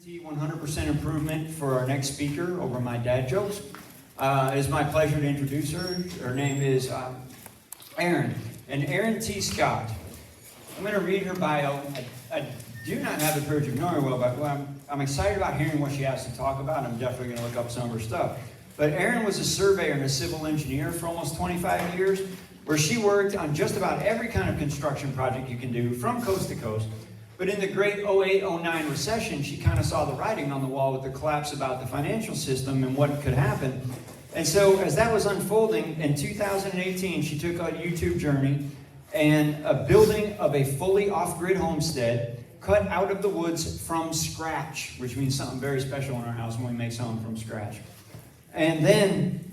guarantee 100% improvement for our next speaker over my dad jokes. It is my pleasure to introduce her. Her name is Erin, and Erin T. Scott. I'm going to read her bio. I do not have the privilege of knowing her well, but I'm excited about hearing what she has to talk about. I'm definitely going to look up some of her stuff. But Erin was a surveyor and a civil engineer for almost 25 years, where she worked on just about every kind of construction project you can do from coast to coast. But in the great 08-09 recession, she kind of saw the writing on the wall with the collapse about the financial system and what could happen. And so as that was unfolding, in 2018, she took a YouTube journey and a building of a fully off-grid homestead cut out of the woods from scratch, which means something very special in our house when we make something from scratch. And then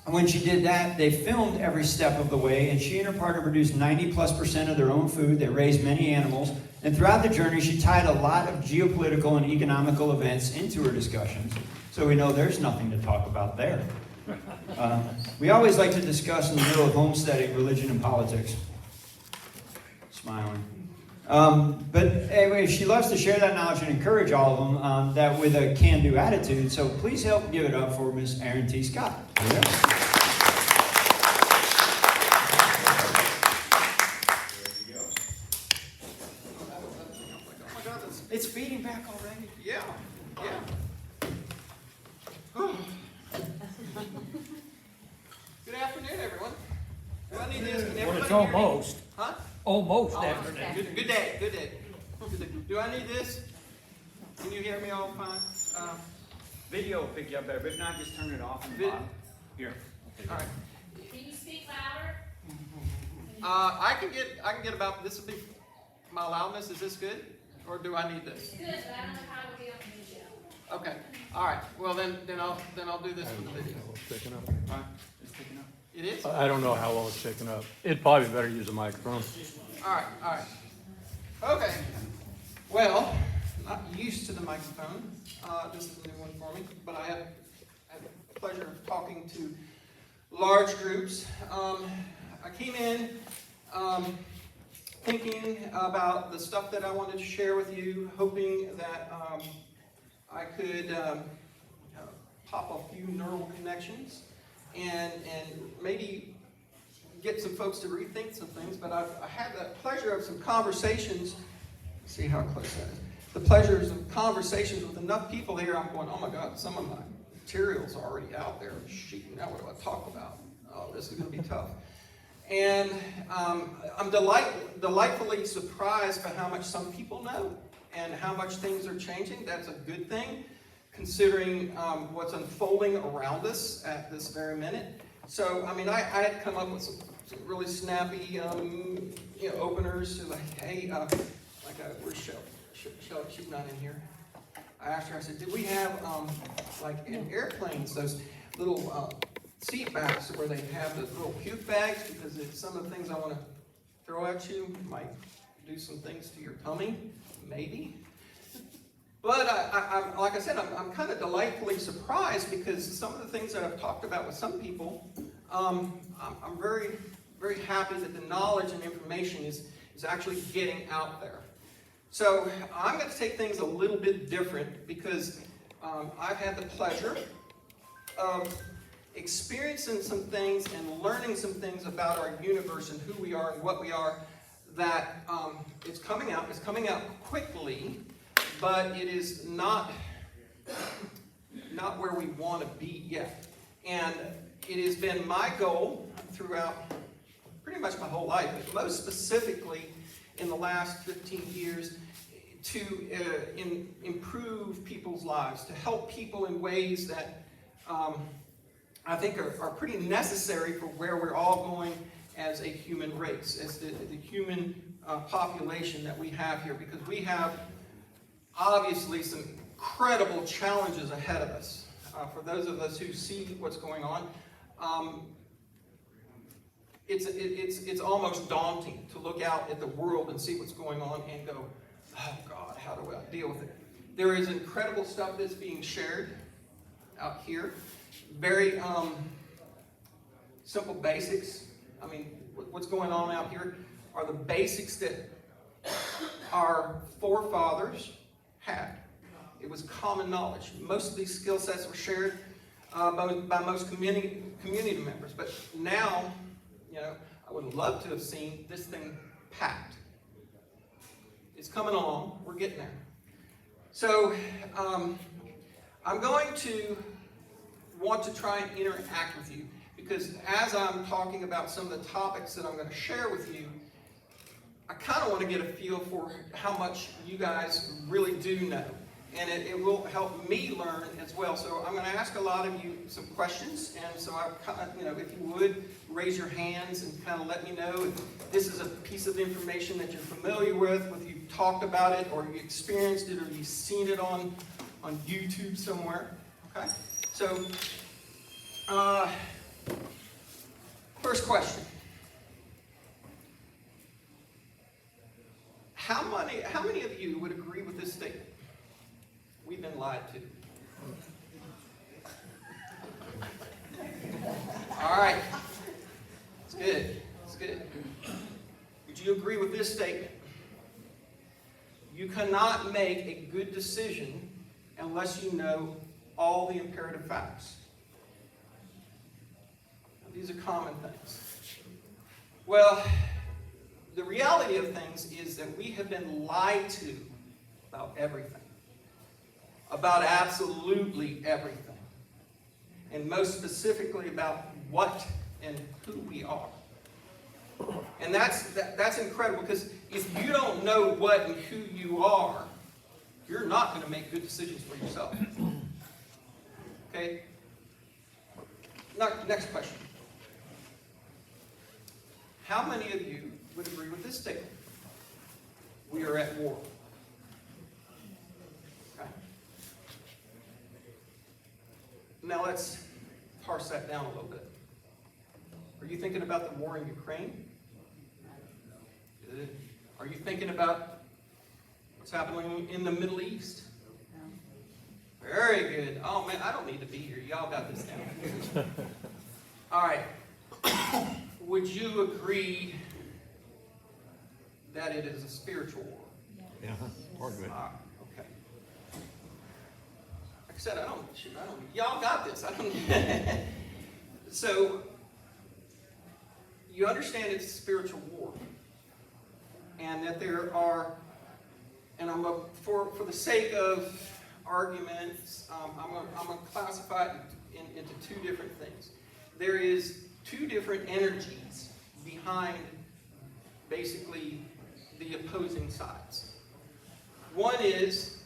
when she did that, they filmed every step of the way, and she and her partner produced 90+% of their own food. They raised many animals. And throughout the journey, she tied a lot of geopolitical and economical events into her discussions. So we know there's nothing to talk about there. We always like to discuss in the middle of homesteading, religion, and politics. Smiling. But anyway, she loves to share that knowledge and encourage all of them that with a can-do attitude. So please help give it up for Miss Erin T. Scott. Yeah. It's feeding back already. Yeah. Good afternoon, everyone. Do I need this? Can everybody It's hear me? almost. Huh? Almost Oh, afternoon. Good day. Good day. Do I need this? Can you hear me all fine? Video will pick you up better, but if not, just turn it off and bottom. Here. All right. Can you speak louder? I can get about this. Will be my loudness. Is this good, or do I need this? It's good, but I don't know how to be on the video. Okay. All right. Well, then I'll do this for the video. Picking up. All right. It's picking up. It is. I don't know how well it's picking up. It'd probably better use a microphone. All right. Okay. Well, not used to the microphone. This is a new one for me, but I have the pleasure of talking to large groups. I came in thinking about the stuff that I wanted to share with you, hoping that I could pop a few neural connections and maybe get some folks to rethink some things. But I had the pleasure of some conversations. See how close that is. The pleasures of conversations with enough people here. I'm going, oh my God, some of my material's already out there. Shoot, now what do I talk about? Oh, this is going to be tough. And I'm delightfully surprised by how much some people know and how much things are changing. That's a good thing, considering what's unfolding around us at this very minute. So, I mean, I had come up with some really snappy openers to like, hey, where's Shelley? She's not in here. I asked her, I said, did we have, like in airplanes, those little seat backs where they have the little puke bags? Because it's some of the things I want to throw at you might do some things to your tummy, maybe. But I'm like I said, I'm kind of delightfully surprised because some of the things that I've talked about with some people, I'm very, very happy that the knowledge and information is actually getting out there. So I'm going to take things a little bit different because I've had the pleasure of experiencing some things and learning some things about our universe and who we are and what we are that it's coming out. It's coming out quickly, but it is not where we want to be yet. And it has been my goal throughout pretty much my whole life, but most specifically in the last 15 years, to improve people's lives, to help people in ways that I think are pretty necessary for where we're all going as a human race, as the human population that we have here, because we have obviously some incredible challenges ahead of us. For those of us who see what's going on, it's almost daunting to look out at the world and see what's going on and go, oh God, how do I deal with it? There is incredible stuff that's being shared out here. Very simple basics. I mean, what's going on out here are the basics that our forefathers had. It was common knowledge. Most of these skill sets were shared by most community members. But now, I would love to have seen this thing packed. It's coming along. We're getting there. So I'm going to want to try and interact with you, because as I'm talking about some of the topics that I'm going to share with you, I kind of want to get a feel for how much you guys really do know. And it will help me learn as well. So I'm going to ask a lot of you some questions. And so if you would, raise your hands and kind of let me know if this is a piece of information that you're familiar with, whether you've talked about it or you experienced it or you've seen it on YouTube somewhere. Okay? So, first question. How many of you would agree with this statement? We've been lied to. All right. It's good. It's good. Would you agree with this statement? You cannot make a good decision unless you know all the imperative facts. Now, these are common things. Well, the reality of things is that we have been lied to about everything. About absolutely everything. And most specifically about what and who we are. And that's incredible, because if you don't know what and who you are, you're not going to make good decisions for yourself. Okay? Next question. How many of you would agree with this statement? We are at war. Okay. Now let's parse that down a little bit. Are you thinking about the war in Ukraine? Are you thinking about what's happening in the Middle East? Very good. Oh man, I don't need to be here. Y'all got this down. All right. Would you agree that it is a spiritual war? Yeah, part of it. Okay. Like I said, I don't. Y'all got this. So you understand it's a spiritual war, and that there are, and for the sake of arguments, I'm going to classify it into two different things. There is two different energies behind basically the opposing sides. One is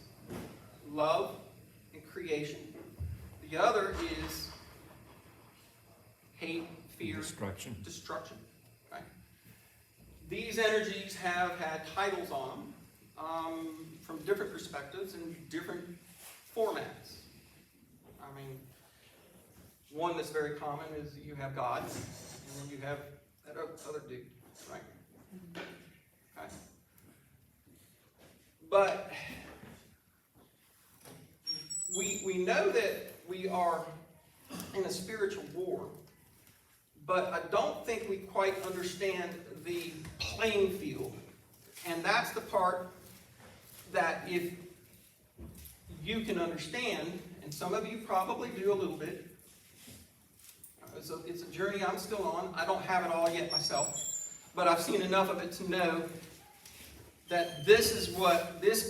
love and creation. The other is hate, fear, Destruction. Right? These energies have had titles on them from different perspectives and different formats. I mean, one that's very common is you have God, and then you have that other dude, right? Okay. But we know that we are in a spiritual war, but I don't think we quite understand the playing field. And that's the part that if you can understand, and some of you probably do a little bit, it's a journey I'm still on. I don't have it all yet myself, but I've seen enough of it to know that this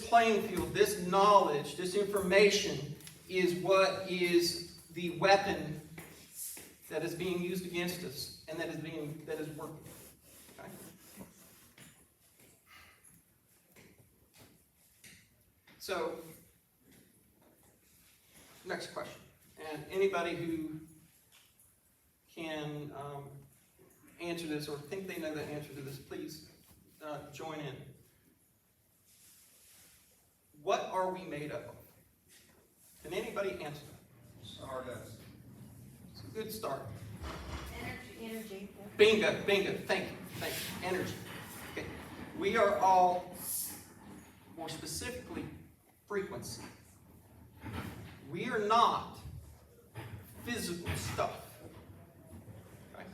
playing field, this knowledge, this information is what is the weapon that is being used against us and that is working. Okay? So, next question. And anybody who can answer this or think they know the answer to this, please join in. What are we made up of? Can anybody answer that? Stardust. It's a good start. Energy. Bingo. Thank you. Energy. Okay. We are all, more specifically, frequency. We are not physical stuff. Okay?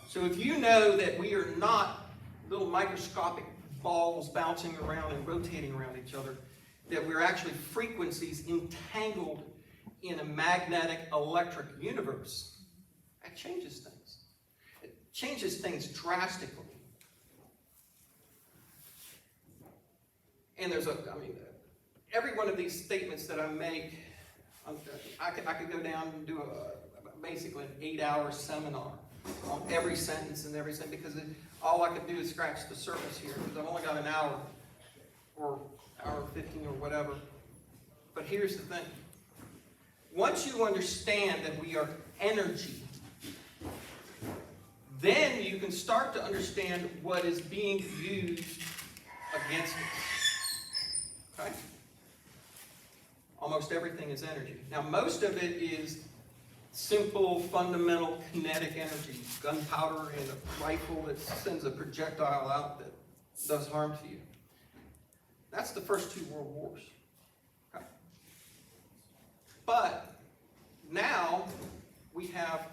So if you know that we are not little microscopic balls bouncing around and rotating around each other, that we're actually frequencies entangled in a magnetic electric universe, that changes things. It changes things drastically. And every one of these statements that I make, I could go down and do basically an 8-hour seminar on every sentence and everything, because all I could do is scratch the surface here, because I've only got an hour or hour 15 or whatever. But here's the thing. Once you understand that we are energy, then you can start to understand what is being used against us. Okay? Almost everything is energy. Now, most of it is simple, fundamental kinetic energy. Gunpowder and a rifle that sends a projectile out that does harm to you. That's the first 2 world wars. Okay? But now we have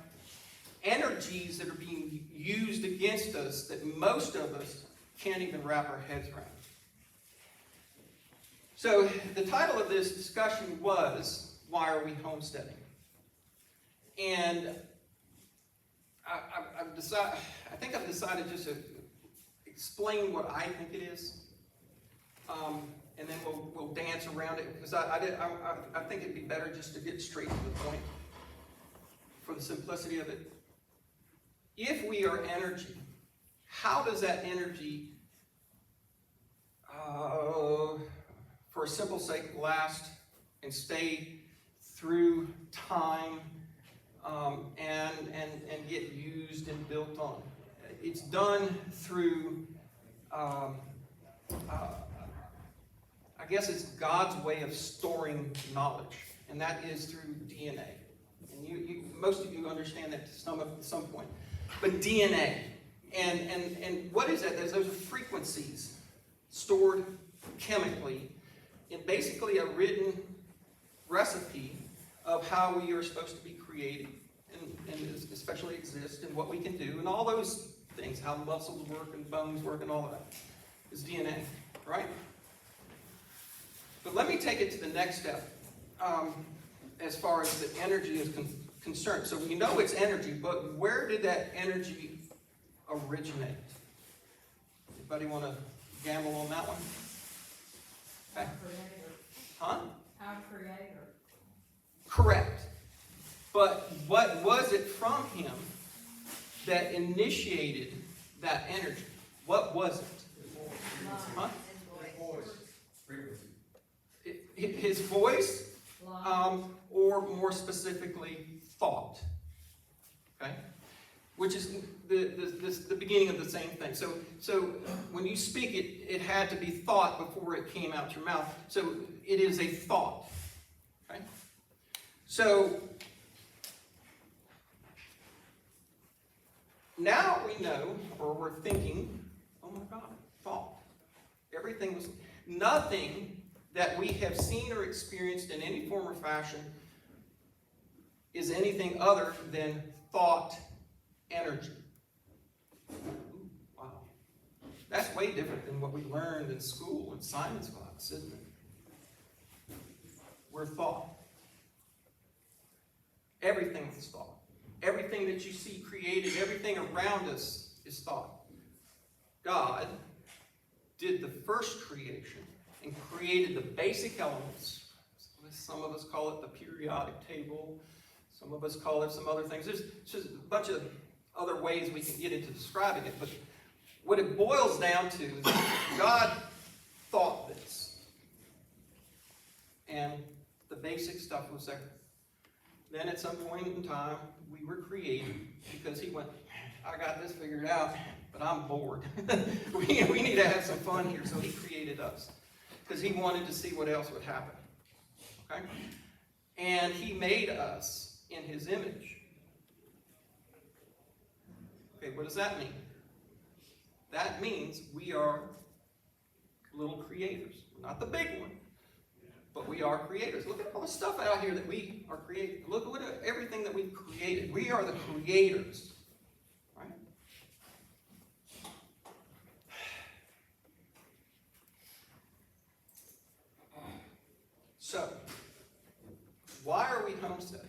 energies that are being used against us that most of us can't even wrap our heads around. So the title of this discussion was, Why Are We Homesteading? And I've decided just to explain what I think it is, and then we'll dance around it, because I think it'd be better just to get straight to the point for the simplicity of it. If we are energy, how does that energy, for a simple sake, last and stay through time, and get used and built on? It's done through, I guess it's God's way of storing knowledge, and that is through DNA. And most of you understand that to some point. But DNA, and what is that? There's those frequencies stored chemically in basically a written recipe of how we are supposed to be created, and especially exist, and what we can do, and all those things, how muscles work and bones work and all of that is DNA, right? But let me take it to the next step, as far as the energy is concerned. So we know it's energy, but where did that energy originate? Anybody want to gamble on that one? Okay. Huh? Our Creator. Correct. But what was it from him that initiated that energy? What was it? Huh? His voice, or more specifically, thought. Okay? Which is the beginning of the same thing. So when you speak it, it had to be thought before it came out your mouth. So it is a thought. Okay? So now we know, or we're thinking, oh my God, thought. Everything was, nothing that we have seen or experienced in any form or fashion is anything other than thought energy. Ooh, wow. That's way different than what we learned in school in science class, isn't it? We're thought. Everything is thought. Everything that you see created, everything around us is thought. God did the first creation and created the basic elements. Some of us call it the periodic table. Some of us call it some other things. There's just a bunch of other ways we can get into describing it. But what it boils down to is God thought this. And the basic stuff was there. Then at some point in time, we were created because he went, I got this figured out, but I'm bored. we need to have some fun here. So he created us because he wanted to see what else would happen. Okay? And he made us in his image. Okay, what does that mean? That means we are little creators. We're not the big one, but we are creators. Look at all the stuff out here that we are creating. Look at everything that we've created. We are the creators. Right? Homestead.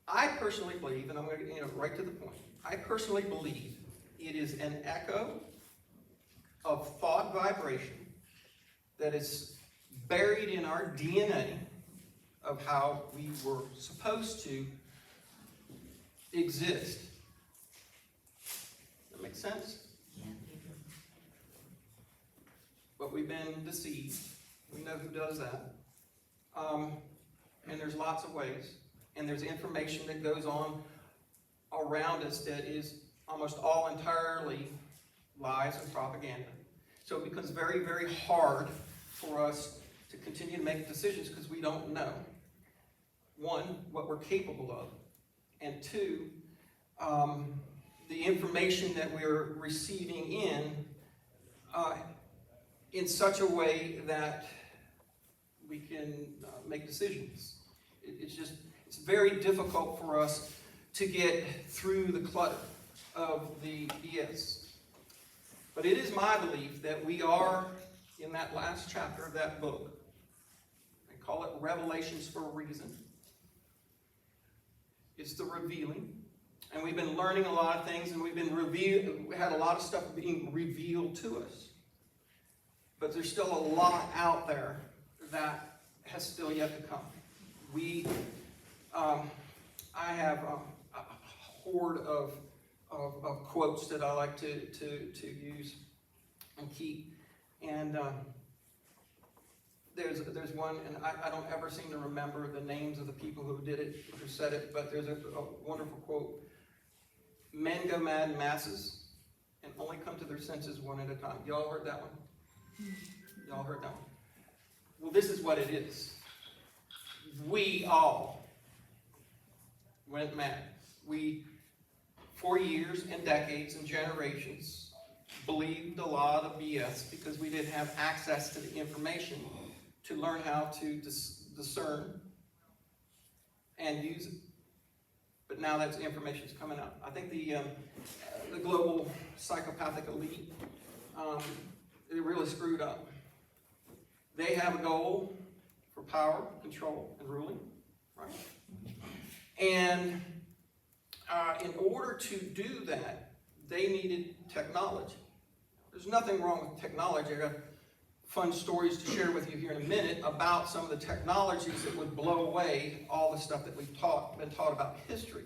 I personally believe, and I'm going to get right to the point, I personally believe it is an echo of thought vibration that is buried in our DNA of how we were supposed to exist. That makes sense? But we've been deceived. We know who does that. And there's lots of ways. And there's information that goes on around us that is almost all entirely lies and propaganda. So it becomes very, very hard for us to continue to make decisions because we don't know, one, what we're capable of, and two, the information that we're receiving in such a way that we can make decisions. It's very difficult for us to get through the clutter of the BS. But it is my belief that we are in that last chapter of that book. They call it Revelations for a reason. It's the revealing. And we've been learning a lot of things, and we had a lot of stuff being revealed to us. But there's still a lot out there that has still yet to come. I have a hoard of quotes that I like to use and keep. And there's one, and I don't ever seem to remember the names of the people who did it, who said it, but there's a wonderful quote. Men go mad in masses and only come to their senses one at a time. Y'all heard that one? Y'all heard that one? Well, this is what it is. We all went mad. We, for years and decades and generations, believed a lot of BS because we didn't have access to the information to learn how to discern and use it. But now that information is coming out. I think the global psychopathic elite, they really screwed up. They have a goal for power, control, and ruling, right? And in order to do that, they needed technology. There's nothing wrong with technology. I got fun stories to share with you here in a minute about some of the technologies that would blow away all the stuff that we've been taught about history.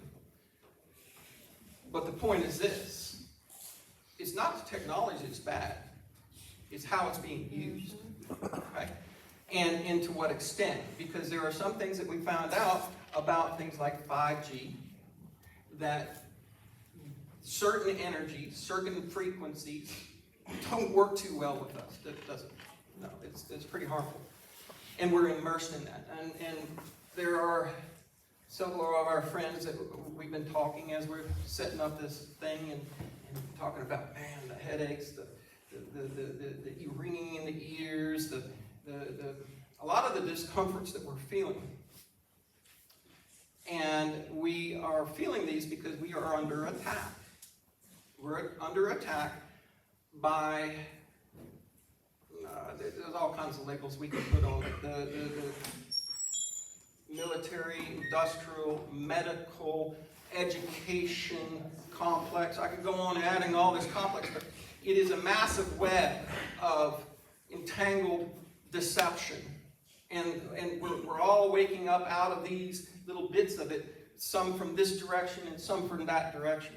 But the point is this. It's not the technology that's bad. It's how it's being used. Okay? And to what extent. Because there are some things that we found out about things like 5G that certain energies, certain frequencies don't work too well with us. It doesn't. No, it's pretty harmful. And we're immersed in that. And there are several of our friends that we've been talking as we're setting up this thing and talking about, man, the headaches, the ringing in the ears, a lot of the discomforts that we're feeling. And we are feeling these because we are under attack. We're under attack by, there's all kinds of labels we can put on it. The military, industrial, medical, education complex. I could go on adding all this complex, but it is a massive web of entangled deception. And we're all waking up out of these little bits of it, some from this direction and some from that direction.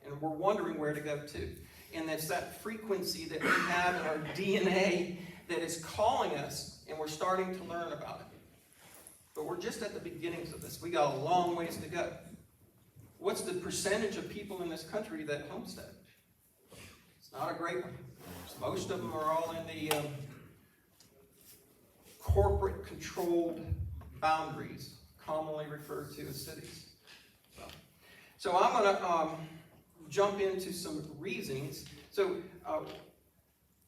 And we're wondering where to go to. And it's that frequency that we have in our DNA that is calling us, and we're starting to learn about it. But we're just at the beginnings of this. We got a long ways to go. What's the percentage of people in this country that homestead? It's not a great one. Most of them are all in the corporate controlled boundaries, commonly referred to as cities. So I'm going to jump into some reasonings. So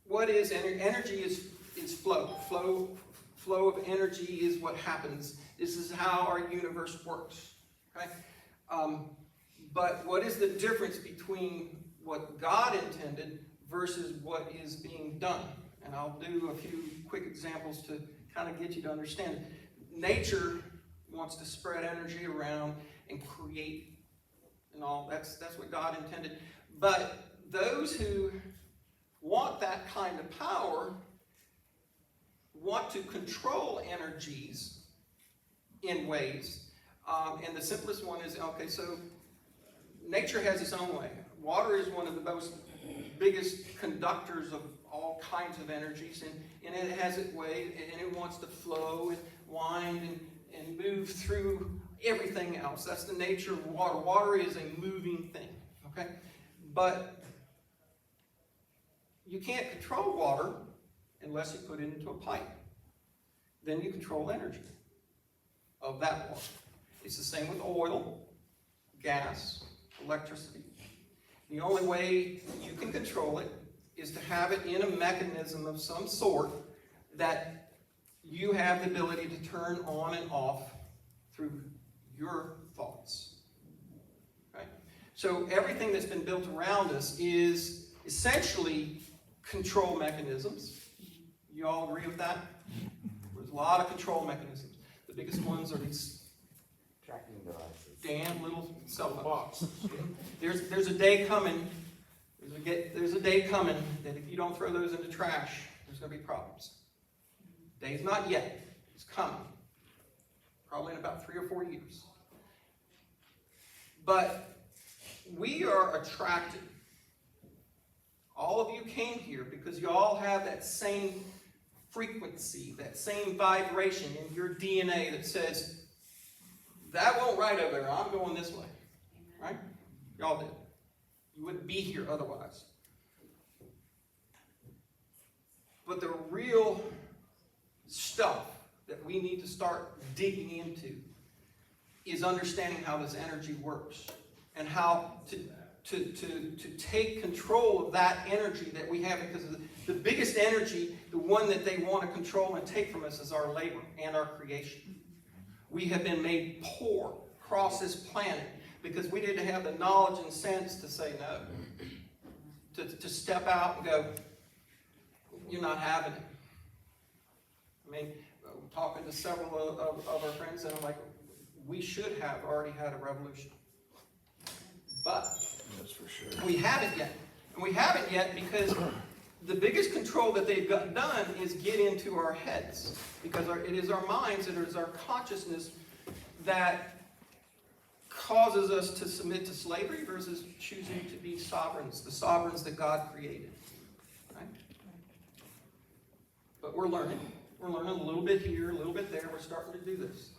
what is energy? Energy is flow. Flow of energy is what happens. This is how our universe works. Okay? But what is the difference between what God intended versus what is being done? And I'll do a few quick examples to kind of get you to understand. nature wants to spread energy around and create and all. That's what God intended. But those who want that kind of power want to control energies in ways. And the simplest one is, okay, so nature has its own way. Water is one of the most biggest conductors of all kinds of energies, and it has its way, and it wants to flow and wind and move through everything else. That's the nature of water. Water is a moving thing, okay? But you can't control water unless you put it into a pipe. Then you control energy of that water. It's the same with oil, gas, electricity. The only way you can control it is to have it in a mechanism of some sort that you have the ability to turn on and off through your thoughts. Okay? So everything that's been built around us is essentially control mechanisms. You all agree with that? There's a lot of control mechanisms. The biggest ones are these Tracking devices. damn little cell phones. There's a day coming. There's a day coming that if you don't throw those in the trash, there's going to be problems. Day's not yet. It's coming. Probably in about 3 or 4 years. But we are attracted. All of you came here because you all have that same frequency, that same vibration in your DNA that says, that won't right over there. I'm going this way. Right? Y'all did. You wouldn't be here otherwise. But the real stuff that we need to start digging into is understanding how this energy works and how to take control of that energy that we have, because the biggest energy, the one that they want to control and take from us, is our labor and our creation. We have been made poor across this planet because we didn't have the knowledge and sense to say no. To step out and go, you're not having it. I mean, I'm talking to several of our friends, and I'm like, we should have already had a revolution. But That's for sure. we haven't yet. And we haven't yet because the biggest control that they've done is get into our heads. Because it is our minds, it is our consciousness that causes us to submit to slavery versus choosing to be sovereigns, the sovereigns that God created. Right? But we're learning. We're learning a little bit here, a little bit there. We're starting to do this.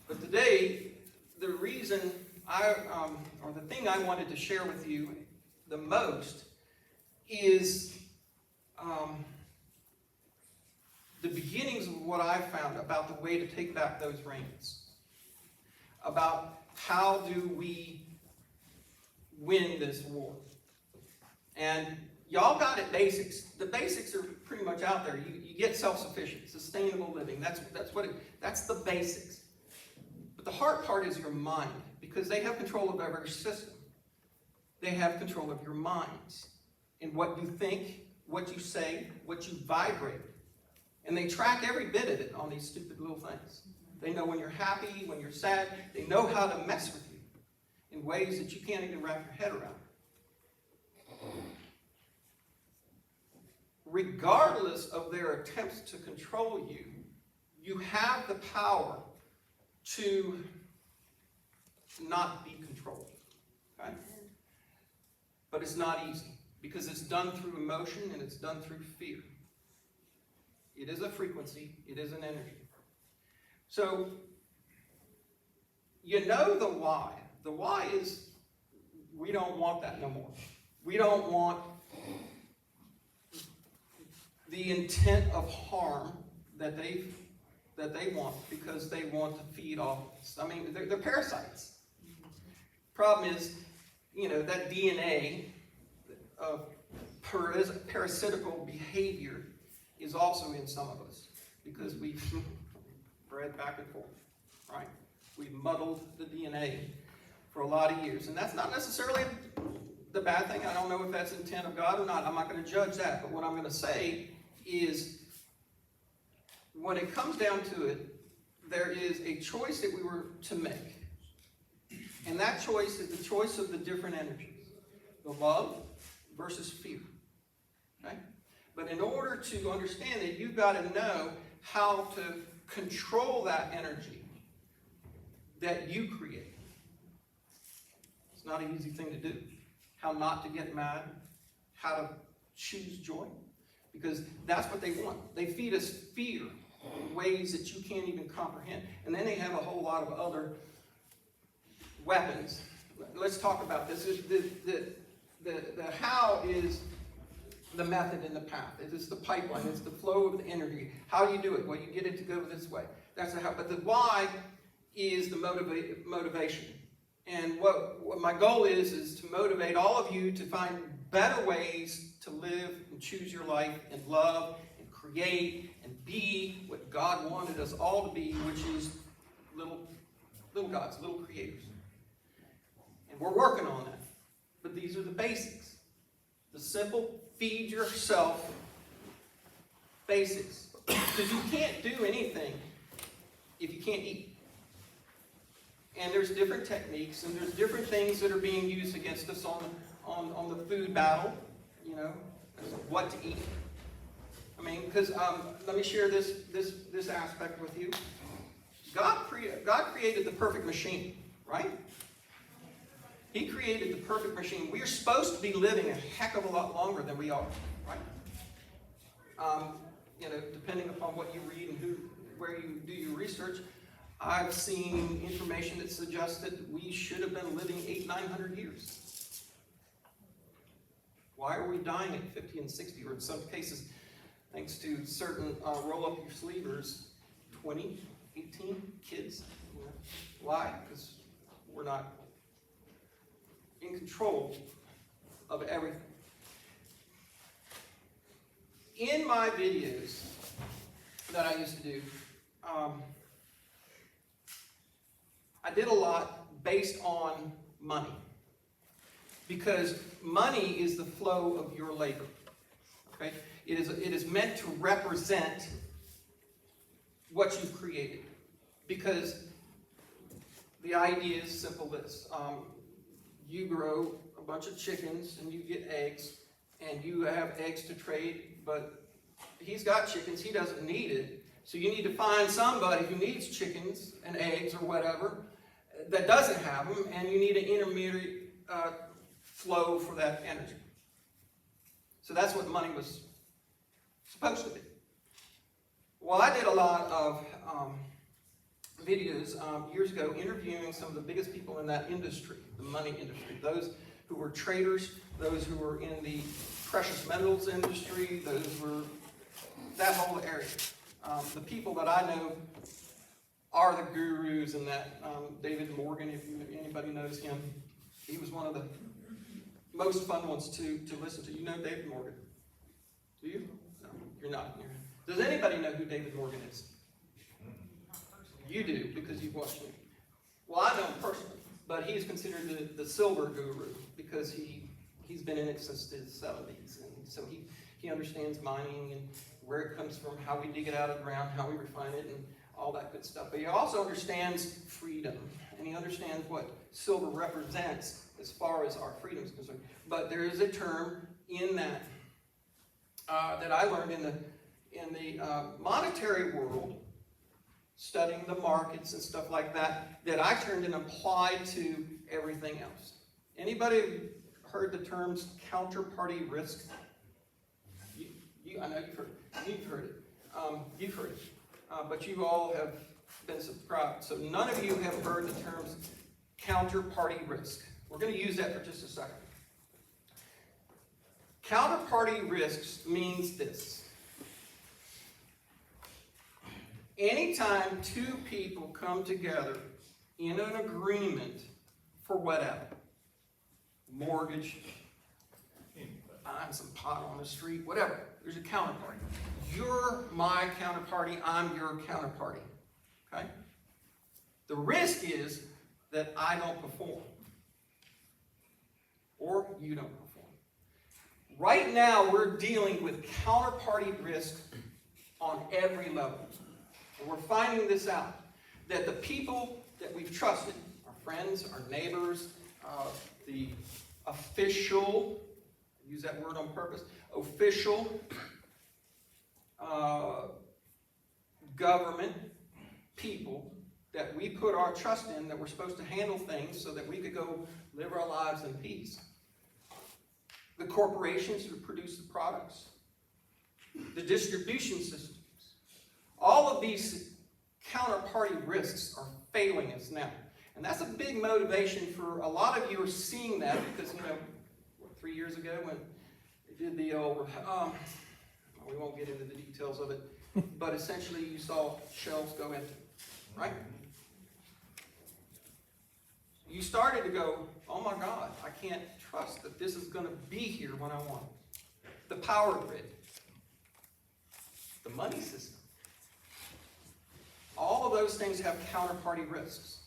But today, the reason or the thing I wanted to share with you the most is the beginnings of what I found about the way to take back those reins. About how do we win this war. And y'all got it basics. The basics are pretty much out there. You get self-sufficient, sustainable living. That's the basics. But the hard part is your mind, because they have control of every system. They have control of your minds and what you think, what you say, what you vibrate. And they track every bit of it on these stupid little things. They know when you're happy, when you're sad. They know how to mess with you in ways that you can't even wrap your head around. Regardless of their attempts to control you, you have the power to not be controlled. Okay? But it's not easy, because it's done through emotion and it's done through fear. It is a frequency, it is an energy. So, you know the why. The why is, we don't want that no more. We don't want the intent of harm that they want, because they want to feed off us. I mean, they're parasites. Problem is, that DNA of parasitical behavior is also in some of us, because we've bred back and forth, right? We've muddled the DNA for a lot of years, and that's not necessarily the bad thing. I don't know if that's the intent of God or not. I'm not going to judge that, but what I'm going to say is, when it comes down to it, there is a choice that we were to make. And that choice is the choice of the different energies. The love versus fear. Okay? But in order to understand it, you've got to know how to control that energy that you create. It's not an easy thing to do. How not to get mad, how to choose joy. Because that's what they want. They feed us fear in ways that you can't even comprehend. And then they have a whole lot of other weapons. Let's talk about this. The how is the method and the path. It is the pipeline. It's the flow of the energy. How do you do it? Well, you get it to go this way. That's the how. But the why is the motivation. And what my goal is to motivate all of you to find better ways to live and choose your life and love and create and be what God wanted us all to be, which is little gods, little creators. And we're working on that. But these are the basics. The simple feed yourself basics. Because you can't do anything if you can't eat. And there's different techniques, and there's different things that are being used against us on the food battle, you know, what to eat. I mean, because let me share this aspect with you. God created the perfect machine, right? He created the perfect machine. We are supposed to be living a heck of a lot longer than we are, right? You know, depending upon what you read and where you do your research, I've seen information that suggests that we should have been living 800-900 years. Why are we dying at 50 and 60, or in some cases, thanks to certain roll-up-your-sleevers, 20, 18 kids? Why? Because we're not in control of everything. In my videos that I used to do, I did a lot based on money. Because money is the flow of your labor. Okay? It is meant to represent what you've created. Because the idea is simple this. You grow a bunch of chickens and you get eggs, and you have eggs to trade, but he's got chickens, he doesn't need it. So you need to find somebody who needs chickens and eggs or whatever that doesn't have them, and you need an intermediary flow for that energy. So that's what money was supposed to be. Well, I did a lot of videos years ago interviewing some of the biggest people in that industry, the money industry, those who were traders, those who were in the precious metals industry, those were that whole area. The people that I know are the gurus in that. David Morgan, if anybody knows him, he was one of the most fun ones to listen to. You know David Morgan? Do you? No, you're not. Does anybody know who David Morgan is? You do, because you've watched me. Well, I know him personally, but he is considered the silver guru because he's been in it since the 70s, and so he understands mining and where it comes from, how we dig it out of the ground, how we refine it, and all that good stuff. But he also understands freedom, and he understands what silver represents as far as our freedom is concerned. But there is a term in that that I learned in the monetary world, studying the markets and stuff like that, that I turned and applied to everything else. Anybody heard the terms counterparty risk? I know you've heard it. You've heard it. But you all have been subscribed. So none of you have heard the terms counterparty risk. We're going to use that for just a second. Counterparty risks means this. Anytime two people come together in an agreement for whatever, mortgage, buying some pot on the street, whatever, there's a counterparty. You're my counterparty, I'm your counterparty. Okay? The risk is that I don't perform. Or you don't perform. Right now, we're dealing with counterparty risk on every level. And we're finding this out. that the people that we've trusted, our friends, our neighbors, the official, I use that word on purpose, official government people that we put our trust in, that we're supposed to handle things so that we could go live our lives in peace. The corporations who produce the products, the distribution systems, all of these counterparty risks are failing us now. And that's a big motivation for a lot of you are seeing that because, 3 years ago when they did the old, we won't get into the details of it, but essentially you saw shelves go empty, right? You started to go, oh my God, I can't trust that this is going to be here when I want it. The power grid, the money system, all of those things have counterparty risks.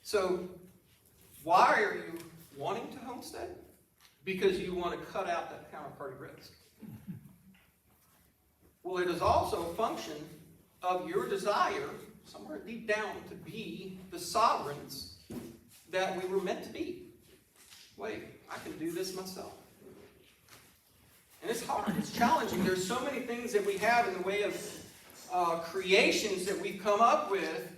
So why are you wanting to homestead? Because you want to cut out that counterparty risk. Well, it is also a function of your desire, somewhere deep down, to be the sovereigns that we were meant to be. Wait, I can do this myself. And it's hard, it's challenging. There's so many things that we have in the way of creations that we've come up with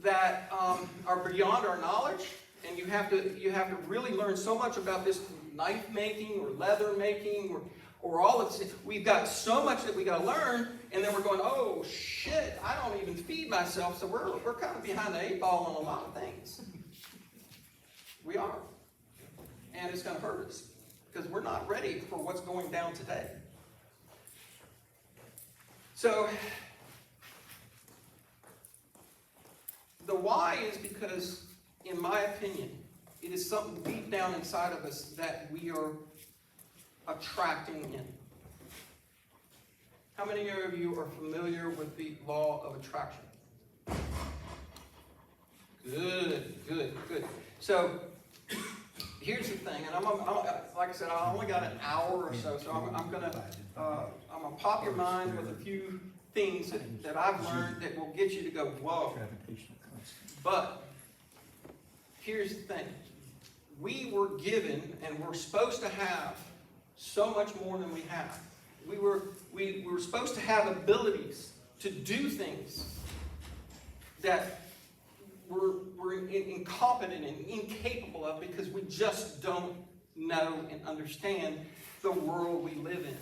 that are beyond our knowledge. And you have to really learn so much about this knife making or leather making or all of this. We've got so much that we got to learn, and then we're going, oh shit, I don't even feed myself, so we're kind of behind the 8 ball on a lot of things. We are. And it's going to hurt us because we're not ready for what's going down today. So, the why is because, in my opinion, it is something deep down inside of us that we are attracting in. How many of you are familiar with the law of attraction? Good. So, here's the thing, and I'm like I said, I only got an hour or so I'm gonna pop your mind with a few things that I've learned that will get you to go, whoa. But here's the thing. We were given, and we're supposed to have so much more than we have. We were supposed to have abilities to do things that we're incompetent and incapable of because we just don't know and understand the world we live in.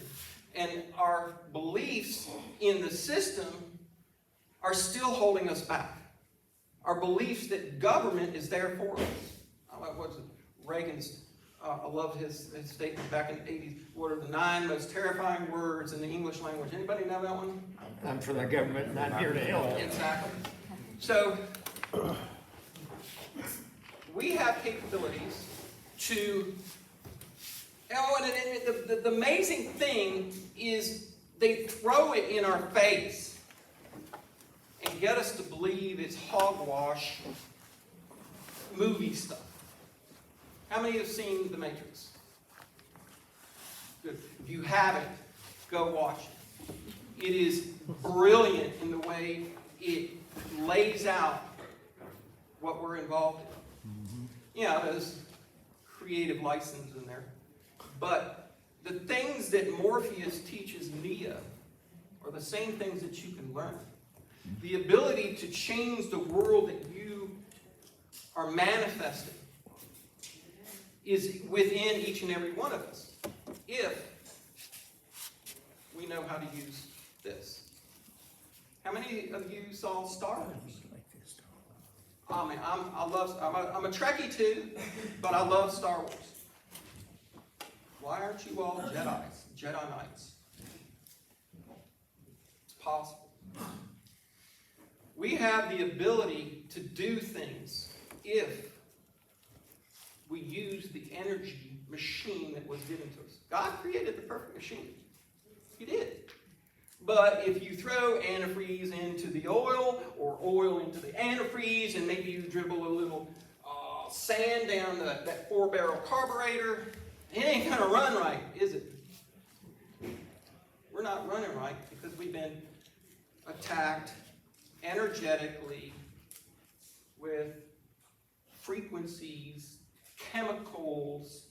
And our beliefs in the system are still holding us back. Our beliefs that government is there for us. What's it? Reagan's, I love his statement back in the 80s. What are the 9 most terrifying words in the English language? Anybody know that one? I'm for the government and I'm here to help. Exactly. So, we have capabilities to, and the amazing thing is they throw it in our face and get us to believe it's hogwash movie stuff. How many have seen The Matrix? Good. If you haven't, go watch it. It is brilliant in the way it lays out what we're involved in. Yeah, there's creative license in there. But the things that Morpheus teaches Neo are the same things that you can learn. The ability to change the world that you are manifesting is within each and every one of us, if we know how to use this. How many of you saw Star Wars? I mean, I'm a Trekkie too, but I love Star Wars. Why aren't you all Jedi Knights? It's possible. We have the ability to do things if we use the energy machine that was given to us. God created the perfect machine. He did. But if you throw antifreeze into the oil, or oil into the antifreeze, and maybe you dribble a little sand down that 4-barrel carburetor, it ain't going to run right, is it? We're not running right because we've been attacked energetically with frequencies, chemicals,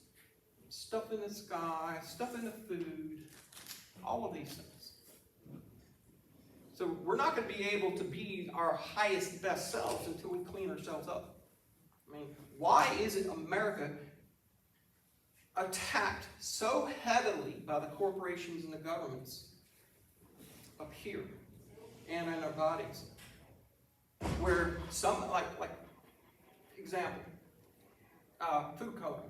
stuff in the sky, stuff in the food, all of these things. So we're not going to be able to be our highest, best selves until we clean ourselves up. I mean, why isn't America attacked so heavily by the corporations and the governments up here and in our bodies? Where some, like example, food coloring.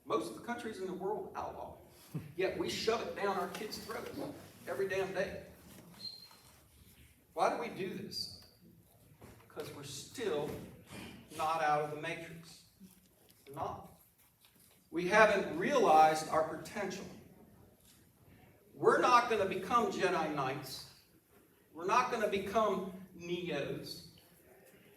Most of the countries in the world outlaw it. Yet we shove it down our kids' throats every damn day. Why do we do this? Because we're still not out of the matrix. We're not. We haven't realized our potential. We're not going to become Jedi Knights. We're not going to become Neos.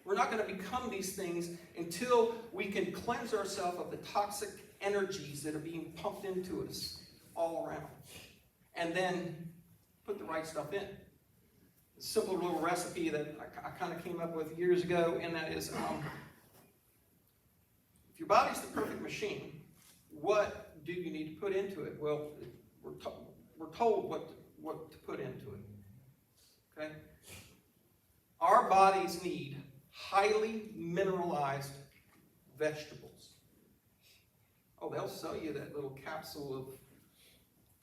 We're not going to become these things until we can cleanse ourselves of the toxic energies that are being pumped into us all around. And then put the right stuff in. A simple little recipe that I kind of came up with years ago, and that is, if your body's the perfect machine, what do you need to put into it? Well, we're told what to put into it. Okay? Our bodies need highly mineralized vegetables. Oh, they'll sell you that little capsule of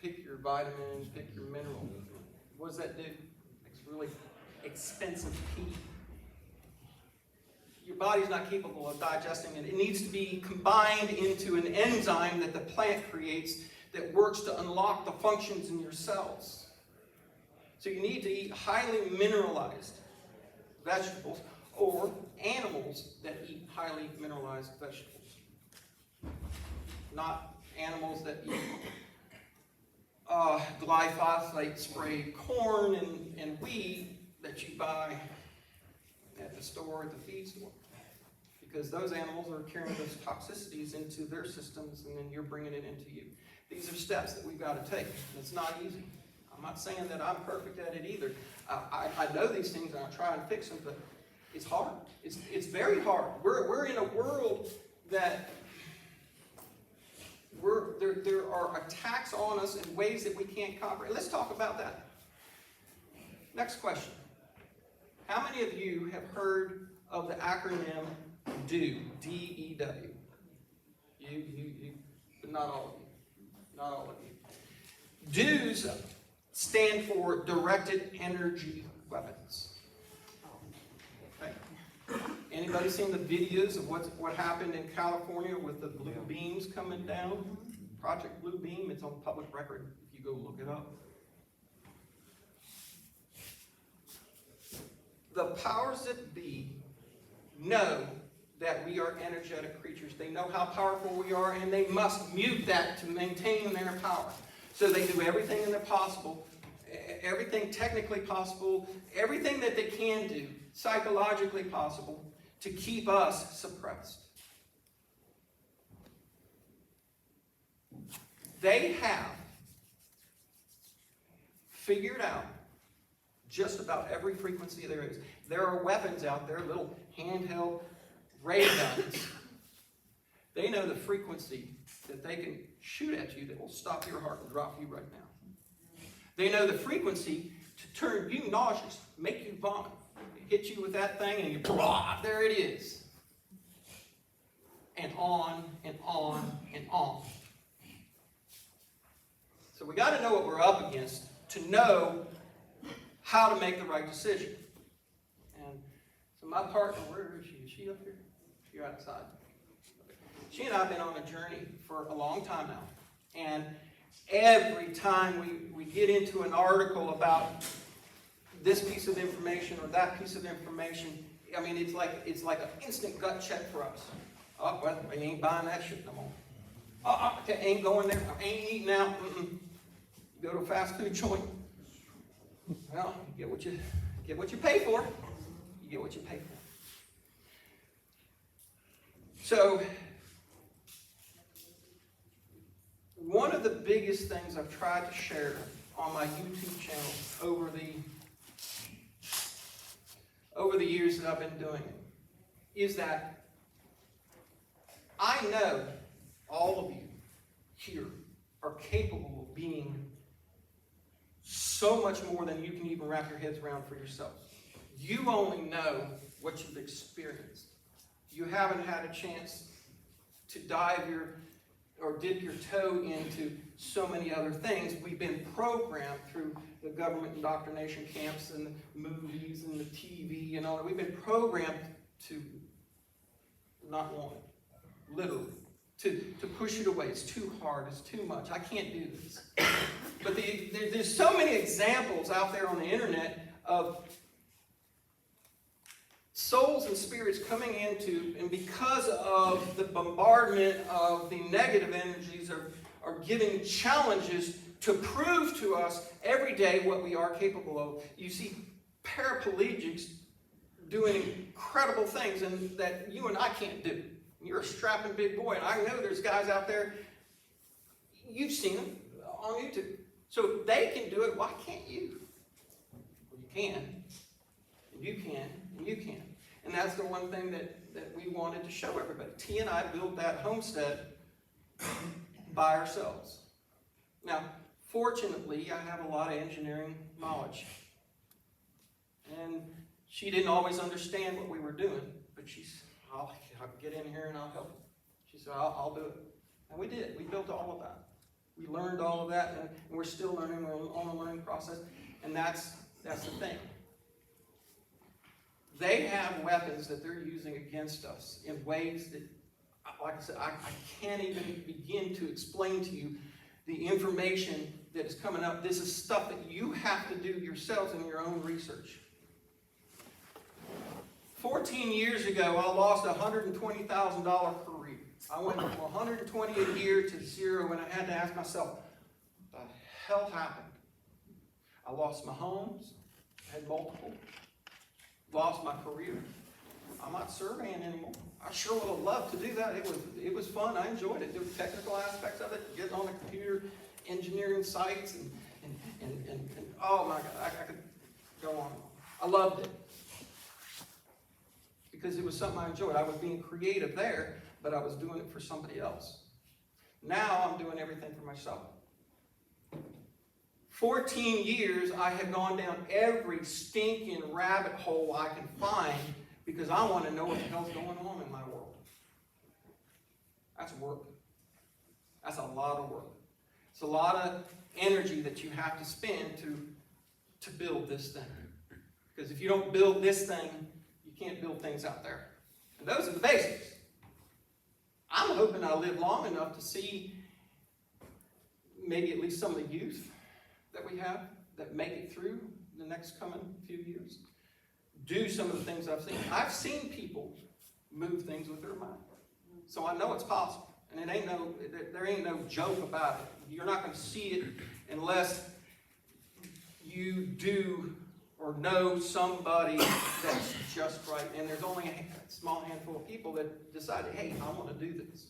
pick your vitamin, pick your mineral. What does that do? It's really expensive tea. Your body's not capable of digesting it. It needs to be combined into an enzyme that the plant creates that works to unlock the functions in your cells. So you need to eat highly mineralized vegetables or animals that eat highly mineralized vegetables. Not animals that eat glyphosate sprayed corn and wheat that you buy at the store, at the feed store. Because those animals are carrying those toxicities into their systems, and then you're bringing it into you. These are steps that we've got to take. It's not easy. I'm not saying that I'm perfect at it either. I know these things and I try and fix them, but it's hard. It's very hard. We're in a world that there are attacks on us in ways that we can't comprehend. Let's talk about that. Next question. How many of you have heard of the acronym DEW? D-E-W. You, but not all of you. Not all of you. DEWs stand for Directed Energy Weapons. Okay. Anybody seen the videos of what happened in California with the blue beams coming down? Project Blue Beam, it's on public record if you go look it up. The powers that be know that we are energetic creatures. They know how powerful we are, and they must mute that to maintain their power. So they do everything in their possible, everything technically possible, everything that they can do, psychologically possible, to keep us suppressed. They have figured out just about every frequency there is. There are weapons out there, little handheld ray guns. They know the frequency that they can shoot at you that will stop your heart and drop you right now. They know the frequency to turn you nauseous, make you vomit, hit you with that thing, and you blah, there it is. And on and on and on. So we got to know what we're up against to know how to make the right decision. And so my partner, where is she? Is she up here? She's outside. She and I have been on a journey for a long time now. And every time we get into an article about this piece of information or that piece of information, I mean, it's like an instant gut check for us. Oh, well, we ain't buying that shit no more. Okay, ain't going there. I ain't eating out. Go to a fast food joint. Well, you get what you pay for. You get what you pay for. So, one of the biggest things I've tried to share on my YouTube channel over the years that I've been doing it is that I know all of you here are capable of being so much more than you can even wrap your heads around for yourself. You only know what you've experienced. You haven't had a chance to dip your toe into so many other things. We've been programmed through the government indoctrination camps and the movies and the TV and all that. We've been programmed to not want it, literally. To push it away. It's too hard. It's too much. I can't do this. But there's so many examples out there on the internet of souls and spirits coming into, and because of the bombardment of the negative energies are giving challenges to prove to us every day what we are capable of. You see paraplegics doing incredible things and that you and I can't do. You're a strapping big boy, and I know there's guys out there, you've seen them on YouTube. So if they can do it, why can't you? Well, you can, and you can, and you can. And that's the one thing that we wanted to show everybody. T and I built that homestead by ourselves. Now, fortunately, I have a lot of engineering knowledge. And she didn't always understand what we were doing, but she's, I'll get in here and I'll help. She said, I'll do it. And we did. We built all of that. We learned all of that, and we're still learning. We're on a learning process. And that's the thing. They have weapons that they're using against us in ways that, like I said, I can't even begin to explain to you the information that is coming up. This is stuff that you have to do yourselves in your own research. 14 years ago, I lost a $120,000 career. I went from 120 a year to zero, and I had to ask myself, what the hell happened? I lost my homes, I had multiple, lost my career. I'm not surveying anymore. I sure would have loved to do that. It was fun. I enjoyed it. There were technical aspects of it, getting on the computer, engineering sites, and oh my God, I could go on. I loved it. Because it was something I enjoyed. I was being creative there, but I was doing it for somebody else. Now I'm doing everything for myself. 14 years, I have gone down every stinking rabbit hole I can find because I want to know what the hell's going on in my world. That's work. That's a lot of work. It's a lot of energy that you have to spend to build this thing. Because if you don't build this thing, you can't build things out there. And those are the basics. I'm hoping I live long enough to see maybe at least some of the youth that we have that make it through the next coming few years do some of the things I've seen. I've seen people move things with their mind. So I know it's possible. And there ain't no joke about it. You're not going to see it unless you do or know somebody that's just right. And there's only a small handful of people that decided, hey, I want to do this.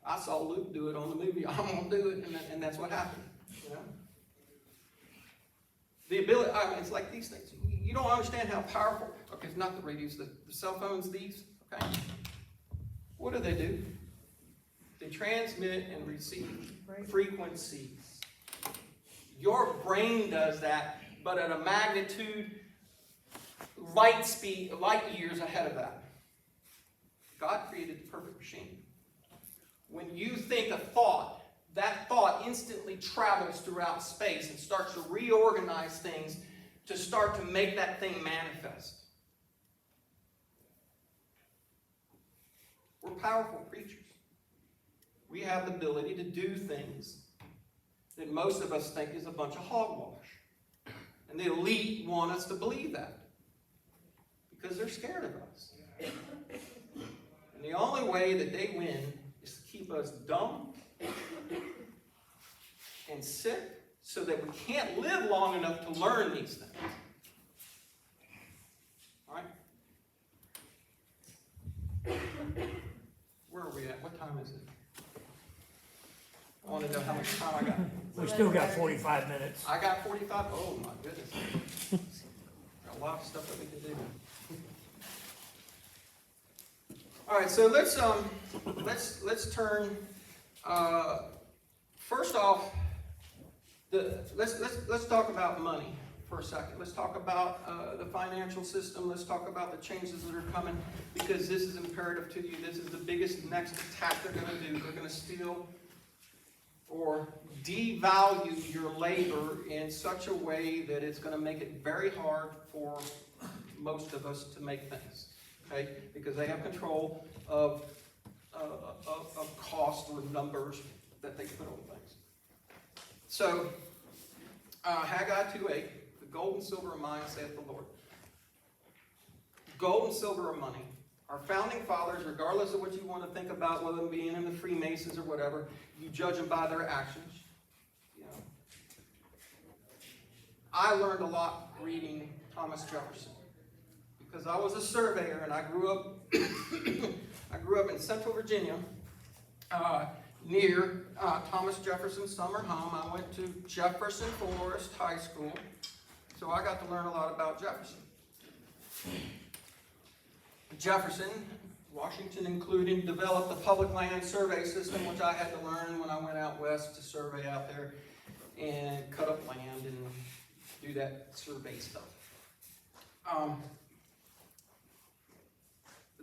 I saw Luke do it on the movie. I'm going to do it. And that's what happened. You know? The ability, it's like these things. You don't understand how powerful, okay, it's not the radios, the cell phones, these, okay? What do? They transmit and receive frequencies. Your brain does that, but at a magnitude, light years ahead of that. God created the perfect machine. When you think a thought, that thought instantly travels throughout space and starts to reorganize things to start to make that thing manifest. We're powerful creatures. We have the ability to do things that most of us think is a bunch of hogwash. And the elite want us to believe that because they're scared of us. And the only way that they win is to keep us dumb and sick so that we can't live long enough to learn these things. All right? Where are we at? What time is it? I want to know how much time I got. We still got 45 minutes. I got 45? Oh my goodness. Got a lot of stuff that we can do. All right, so let's turn. First off, let's talk about money for a second. Let's talk about the financial system. Let's talk about the changes that are coming, because this is imperative to you. This is the biggest next attack they're going to do. They're going to steal or devalue your labor in such a way that it's going to make it very hard for most of us to make things. Okay, because they have control of cost or numbers that they put on things. So, Haggai 2:8, the gold and silver are mine, saith the Lord. Gold and silver are money. Our founding fathers, regardless of what you want to think about, whether them being in the Freemasons or whatever, you judge them by their actions. You know. I learned a lot reading Thomas Jefferson, because I was a surveyor and I grew up in Central Virginia, near Thomas Jefferson's summer home. I went to Jefferson Forest High School, so I got to learn a lot about Jefferson. Jefferson, Washington including, developed the public land survey system, which I had to learn when I went out west to survey out there and cut up land and do that survey stuff.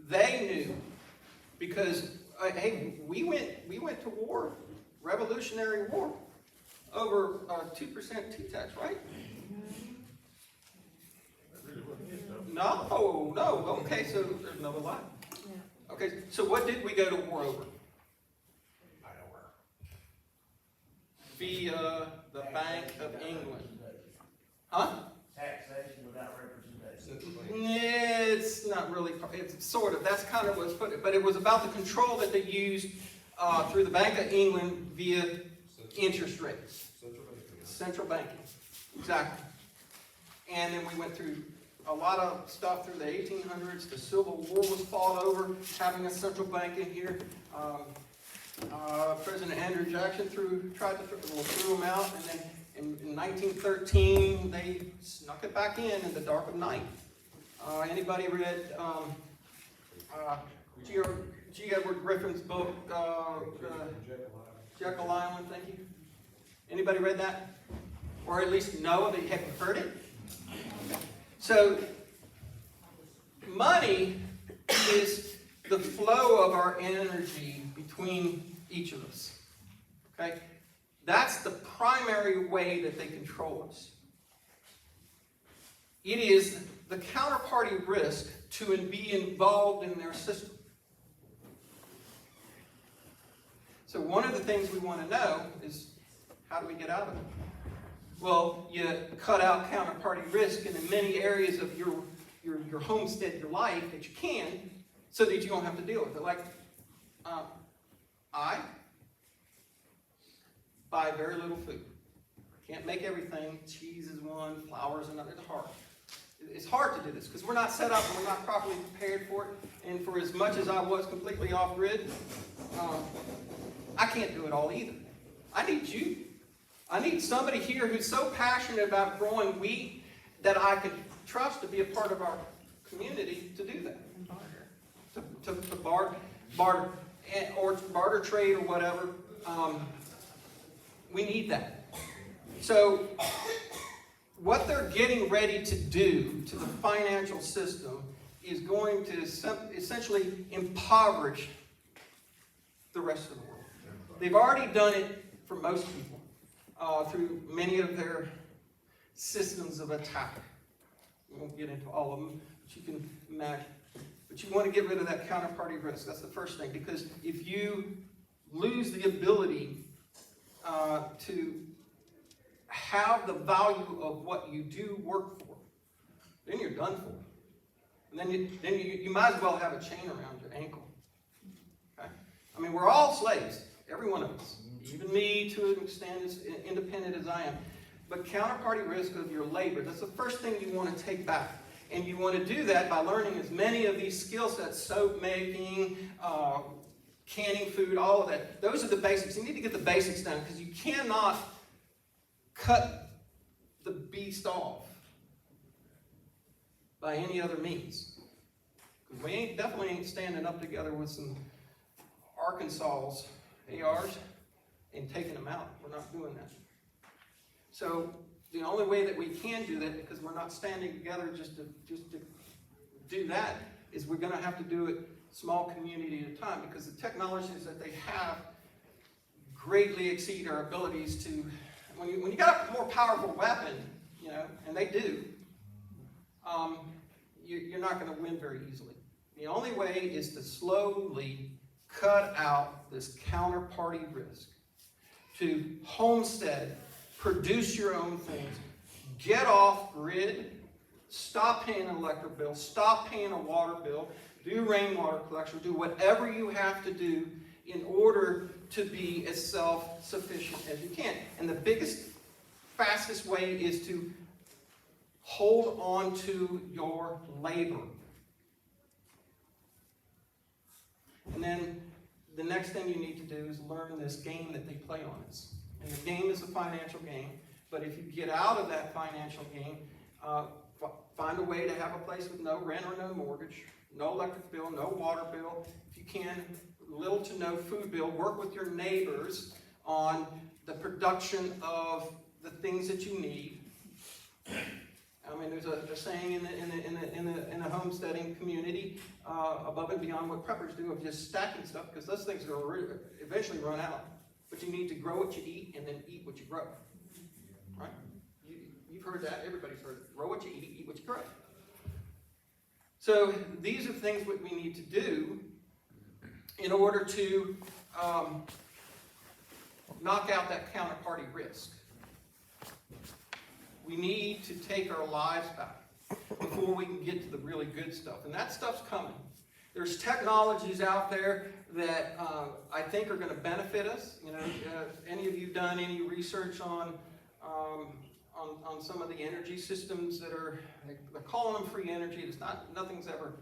They knew, because hey, we went to war, Revolutionary War, over 2% T-tax, right? No. Okay, so there's another lie. Okay, so what did we go to war over? Via the Bank of England. Huh? Taxation without representation. It's not really, it's sort of, that's kind of what's put it, but it was about the control that they used through the Bank of England via interest rates. Central banking. Exactly. And then we went through a lot of stuff through the 1800s. The Civil War was fought over having a central bank in here. President Andrew Jackson tried to throw them out, and then in 1913 they snuck it back in the dark of night. Anybody read G. Edward Griffin's book, Jekyll Island? Thank you. Anybody read that? Or at least know of it? Have you heard it? So, money is the flow of our energy between each of us. Okay? That's the primary way that they control us. It is the counterparty risk to be involved in their system. So one of the things we want to know is, how do we get out of it? Well, you cut out counterparty risk in many areas of your homestead, your life, that you can, so that you don't have to deal with it. Like, I buy very little food. Can't make everything. Cheese is one, flour is another. It's hard. It's hard to do this because we're not set up and we're not properly prepared for it. And for as much as I was completely off grid, I can't do it all either. I need you. I need somebody here who's so passionate about growing wheat that I can trust to be a part of our community to do that. To barter or barter trade or whatever. We need that. So what they're getting ready to do to the financial system is going to essentially impoverish the rest of the world. They've already done it for most people. Through many of their systems of attack. We won't get into all of them, but you can imagine. But you want to get rid of that counterparty risk. That's the first thing, because if you lose the ability to have the value of what you do work for, then you're done for. And then you might as well have a chain around your ankle. Okay? I mean, we're all slaves, every one of us. Even me, to an extent, as independent as I am. But counterparty risk of your labor, that's the first thing you want to take back. And you want to do that by learning as many of these skill sets, soap making, canning food, all of that. Those are the basics. You need to get the basics done, because you cannot cut the beast off by any other means. We definitely ain't standing up together with some Arkansas's ARs and taking them out. We're not doing that. So the only way that we can do that, because we're not standing together just to do that, is we're going to have to do it small community at a time, because the technologies that they have greatly exceed our abilities to. When you got a more powerful weapon, you know, and they do, you're not going to win very easily. The only way is to slowly cut out this counterparty risk, to homestead, produce your own things, get off grid, stop paying an electric bill, stop paying a water bill, do rainwater collection, do whatever you have to do in order to be as self-sufficient as you can. And the biggest, fastest way is to hold on to your labor. And then the next thing you need to do is learn this game that they play on us. And the game is a financial game. But if you get out of that financial game, find a way to have a place with no rent or no mortgage, no electric bill, no water bill. If you can, little to no food bill. Work with your neighbors on the production of the things that you need. I mean, there's a saying in the homesteading community, above and beyond what preppers do, of just stacking stuff, because those things are eventually run out. But you need to grow what you eat and then eat what you grow. Right? You've heard that. Everybody's heard it. Grow what you eat what you grow. So these are things that we need to do in order to knock out that counterparty risk. We need to take our lives back before we can get to the really good stuff. And that stuff's coming. There's technologies out there that I think are going to benefit us. You know, any of you done any research on some of the energy systems that are, they're calling them free energy. It's not, nothing's ever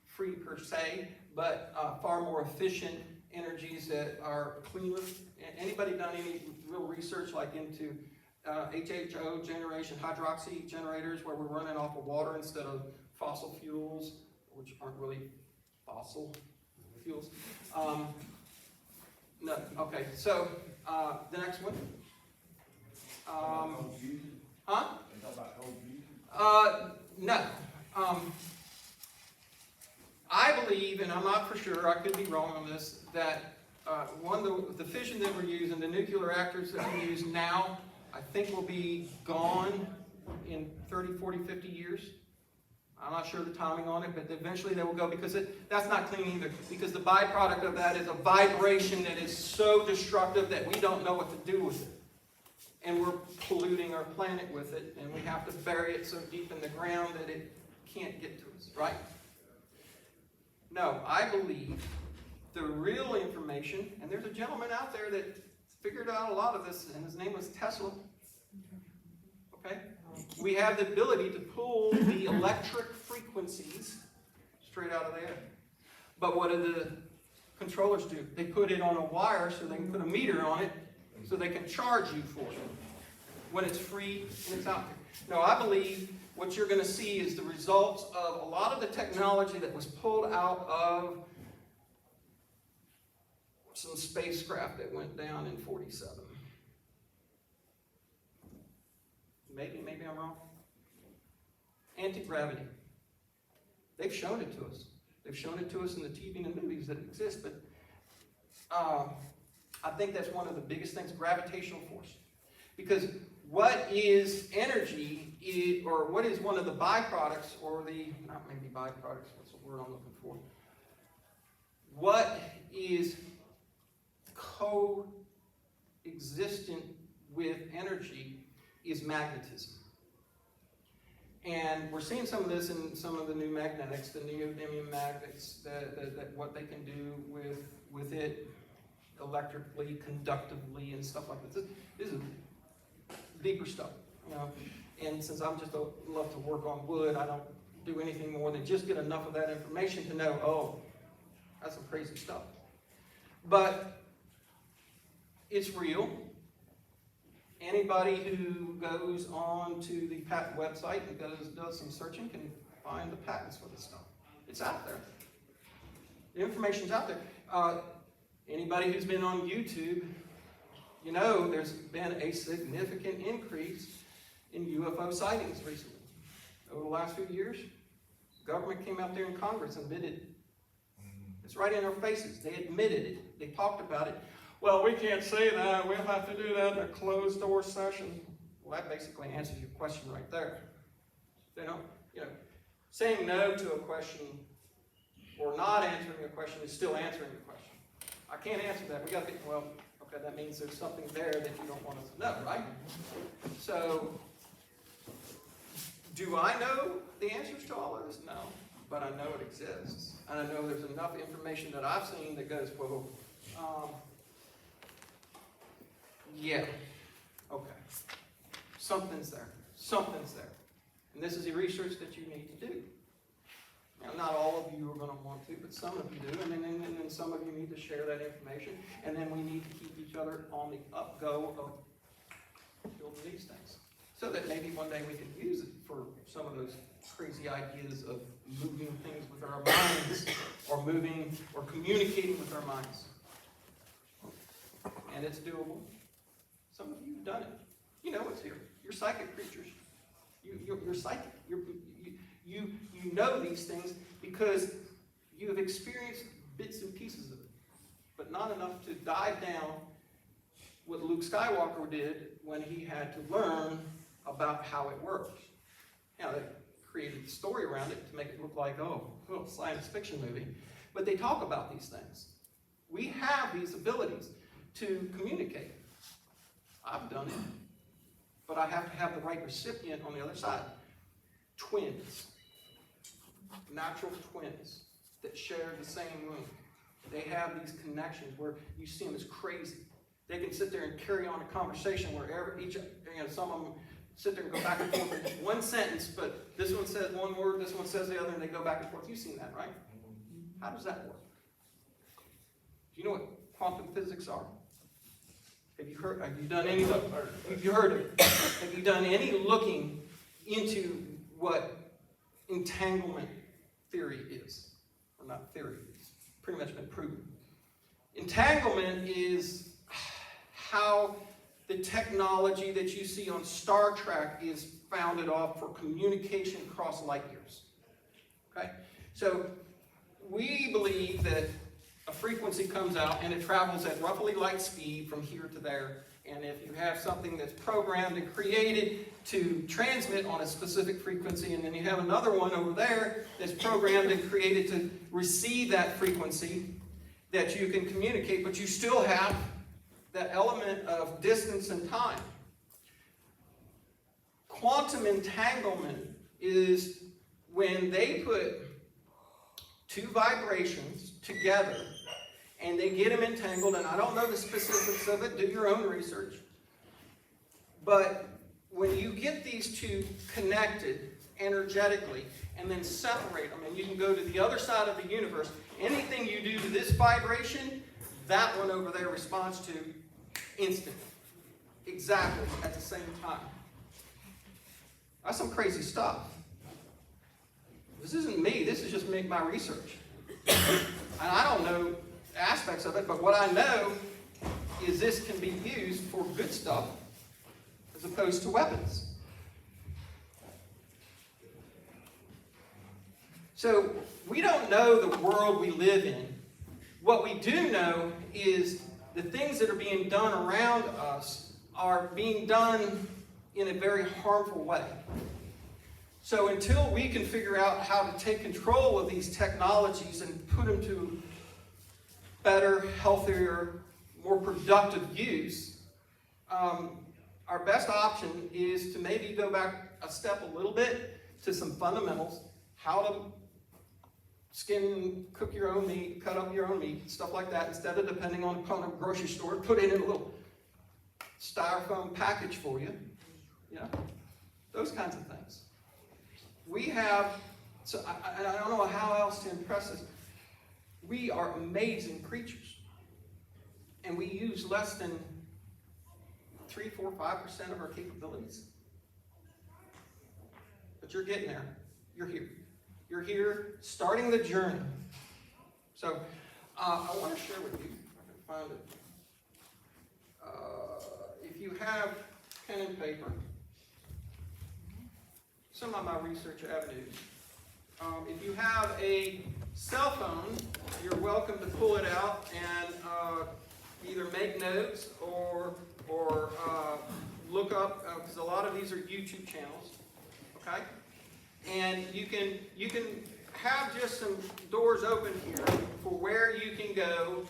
free per se, but far more efficient energies that are cleaner. Anybody done any real research like into HHO generation, hydroxy generators, where we're running off of water instead of fossil fuels, which aren't really fossil fuels? No. Okay. So the next one. No. I believe, and I'm not for sure, I could be wrong on this, that the fission that we're using, the nuclear reactors that we use now, I think will be gone in 30, 40, 50 years. I'm not sure the timing on it, but eventually they will go, because that's not clean either. Because the byproduct of that is a vibration that is so destructive that we don't know what to do with it. And we're polluting our planet with it, and we have to bury it so deep in the ground that it can't get to us, right? No, I believe the real information, and there's a gentleman out there that figured out a lot of this, and his name was Tesla. Okay? We have the ability to pull the electric frequencies straight out of the air. But what do the controllers do? They put it on a wire so they can put a meter on it so they can charge you for it when it's free and it's out there. No, I believe what you're going to see is the results of a lot of the technology that was pulled out of some spacecraft that went down in 47. Maybe I'm wrong. Anti-gravity. They've shown it to us. They've shown it to us in the TV and the movies that exist, but I think that's one of the biggest things, gravitational force. Because what is energy, or what is one of the byproducts, or not maybe byproducts, that's the word I'm looking for. What is coexistent with energy is magnetism. And we're seeing some of this in some of the new magnetics, the neodymium magnets, that what they can do with it electrically, conductively, and stuff like this. This is deeper stuff, you know. And since I'm just love to work on wood, I don't do anything more than just get enough of that information to know, oh, that's some crazy stuff. But it's real. Anybody who goes on to the patent website and does some searching can find the patents for this stuff. It's out there. The information's out there. Anybody who's been on YouTube, you know there's been a significant increase in UFO sightings recently. Over the last few years, the government came out there in Congress and admitted it. It's right in our faces. They admitted it. They talked about it. Well, we can't say that. We'll have to do that in a closed-door session. Well, that basically answers your question right there. They don't, saying no to a question or not answering a question is still answering the question. I can't answer that. We got to okay, that means there's something there that you don't want us to know, right? So, do I know the answers to all of this? No, but I know it exists. And I know there's enough information that I've seen that goes, well, yeah, okay. Something's there. Something's there. And this is the research that you need to do. Now, not all of you are going to want to, but some of you do. And then some of you need to share that information. And then we need to keep each other on the up-go of building these things. So that maybe one day we can use it for some of those crazy ideas of moving things with our minds or communicating with our minds. And it's doable. Some of you have done it. You know it's here. You're psychic creatures. You're psychic. You know these things because you have experienced bits and pieces of it, but not enough to dive down what Luke Skywalker did when he had to learn about how it works. Now, they created the story around it to make it look like, science fiction movie, but they talk about these things. We have these abilities to communicate. I've done it, but I have to have the right recipient on the other side. Twins. Natural twins that share the same womb. They have these connections where you see them as crazy. They can sit there and carry on a conversation where some of them sit there and go back and forth in just one sentence, but this one says one word, this one says the other, and they go back and forth. You've seen that, right? How does that work? Do you know what quantum physics are? Have you heard? Have you done any? Have you heard of it? Have you done any looking into what entanglement theory is? Or not theory, it's pretty much been proven. Entanglement is how the technology that you see on Star Trek is founded off for communication across light years. Okay? So we believe that a frequency comes out and it travels at roughly light speed from here to there. And if you have something that's programmed and created to transmit on a specific frequency, and then you have another one over there that's programmed and created to receive that frequency, that you can communicate, but you still have that element of distance and time. Quantum entanglement is when they put two vibrations together and they get them entangled, and I don't know the specifics of it, do your own research. But when you get these two connected energetically and then separate them, and you can go to the other side of the universe, anything you do to this vibration, that one over there responds to instantly. Exactly at the same time. That's some crazy stuff. This isn't me, this is just my research. And I don't know aspects of it, but what I know is this can be used for good stuff as opposed to weapons. So we don't know the world we live in. What we do know is the things that are being done around us are being done in a very harmful way. So until we can figure out how to take control of these technologies and put them to better, healthier, more productive use, our best option is to maybe go back a step a little bit to some fundamentals, how to cook your own meat, cut up your own meat, stuff like that, instead of depending on a grocery store, put it in a little styrofoam package for you. Those kinds of things. We have, I don't know how else to impress this. We are amazing creatures. And we use less than 3, 4, 5% of our capabilities. But you're getting there. You're here. You're here starting the journey. So I want to share with you, if I can find it. If you have pen and paper, some of my research avenues. If you have a cell phone, you're welcome to pull it out and either make notes or look up, because a lot of these are YouTube channels, okay? And you can have just some doors open here for where you can go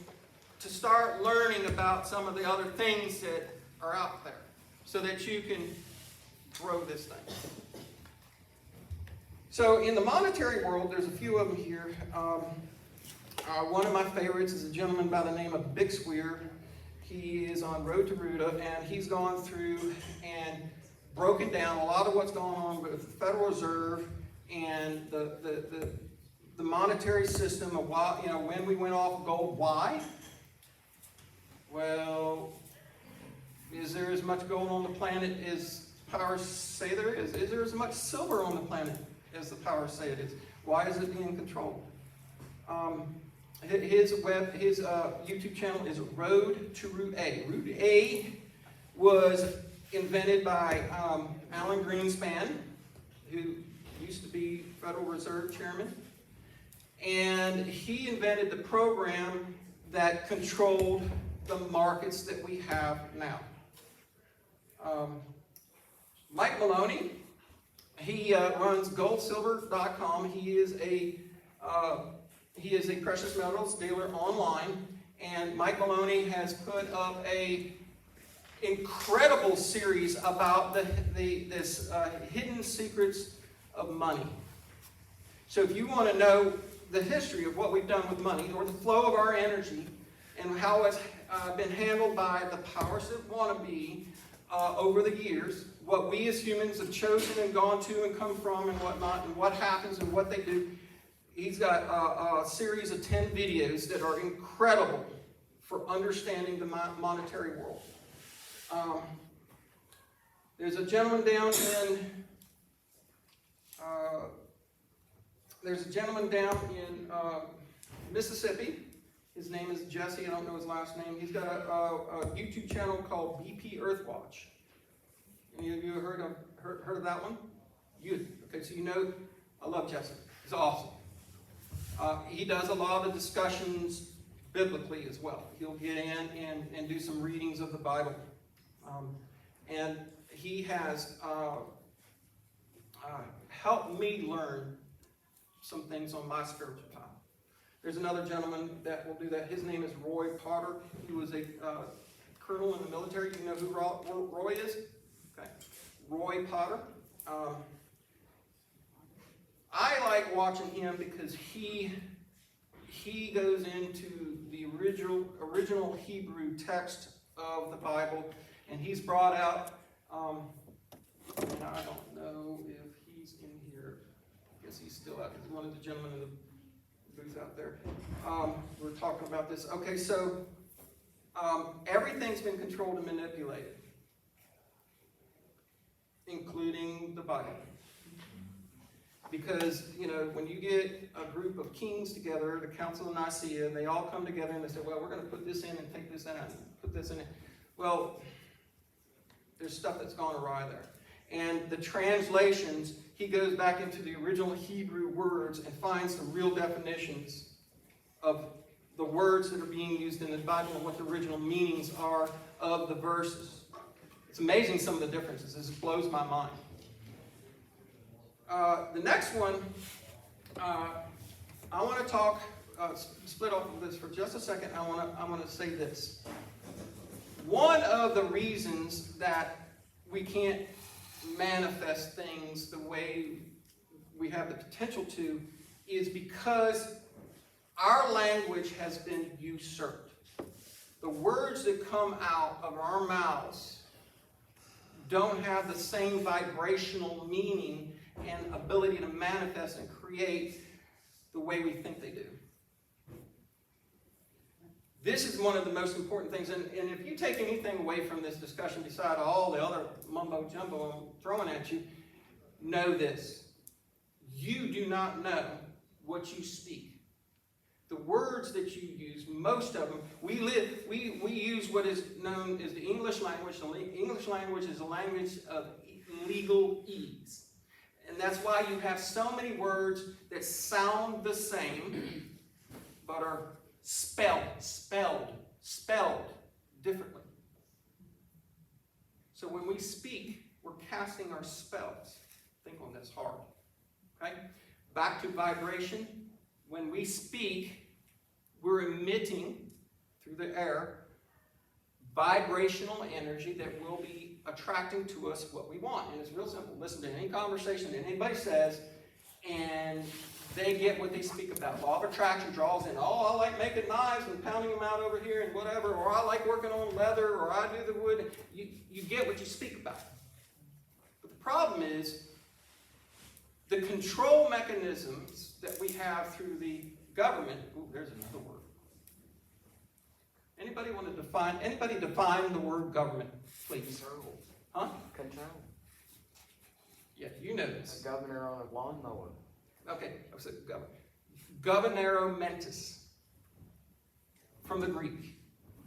to start learning about some of the other things that are out there so that you can grow this thing. So in the monetary world, there's a few of them here. One of my favorites is a gentleman by the name of Bixweir. He is on Road to Ruta, and he's gone through and broken down a lot of what's going on with the Federal Reserve and the monetary system of why, when we went off gold. Why? Well, is there as much gold on the planet as powers say there is? Is there as much silver on the planet as the powers say it is? Why is it being controlled? His YouTube channel is Road to Route A. Route A was invented by Alan Greenspan, who used to be Federal Reserve Chairman. And he invented the program that controlled the markets that we have now. Mike Maloney, he runs goldsilver.com. He is a precious metals dealer online, and Mike Maloney has put up a incredible series about this hidden secrets of money. So if you want to know the history of what we've done with money, or the flow of our energy, and how it's been handled by the powers that want to be over the years, what we as humans have chosen and gone to and come from and whatnot, and what happens and what they do. He's got a series of 10 videos that are incredible for understanding the monetary world. There's a gentleman down in Mississippi. His name is Jesse. I don't know his last name. He's got a YouTube channel called BP Earthwatch. Any of you heard of that one? You. Okay, so you know I love Jesse. He's awesome. He does a lot of discussions biblically as well. He'll get in and do some readings of the Bible. And he has helped me learn some things on my spiritual path. There's another gentleman that will do that. His name is Roy Potter. He was a colonel in the military. Do you know who Roy is? Okay. Roy Potter. I like watching him because he goes into the original Hebrew text of the Bible, and he's brought out, and I don't know if he's in here. I guess he's still out. He's one of the gentlemen in the booth out there. We're talking about this. Okay, so everything's been controlled and manipulated, including the Bible. Because, when you get a group of kings together, the Council of Nicaea, and they all come together and they say, well, we're going to put this in and take this out and put this in. Well, there's stuff that's gone awry there. And the translations, he goes back into the original Hebrew words and finds the real definitions of the words that are being used in the Bible and what the original meanings are of the verses. It's amazing some of the differences. This blows my mind. The next one, I want to talk, split off of this for just a second. I want to say this. One of the reasons that we can't manifest things the way we have the potential to is because our language has been usurped. The words that come out of our mouths don't have the same vibrational meaning and ability to manifest and create the way we think they do. This is one of the most important things, and if you take anything away from this discussion beside all the other mumbo-jumbo I'm throwing at you, know this. you do not know what you speak. The words that you use, most of them, we use what is known as the English language. The English language is a language of legal ease. And that's why you have so many words that sound the same, but are spelled differently. So when we speak, we're casting our spells. Think on this hard. Okay? Back to vibration. When we speak, we're emitting through the air vibrational energy that will be attracting to us what we want. And it's real simple. Listen to any conversation that anybody says, and they get what they speak about. Law of attraction draws in, oh, I like making knives and pounding them out over here and whatever, or I like working on leather, or I do the wood. You get what you speak about. But the problem is, the control mechanisms that we have through the government, ooh, there's another word. Anybody define the word government, please? Control. Huh? Control. Yeah, you know this. A governor on a lawnmower. Okay, I said governor. Governero mentis. From the Greek.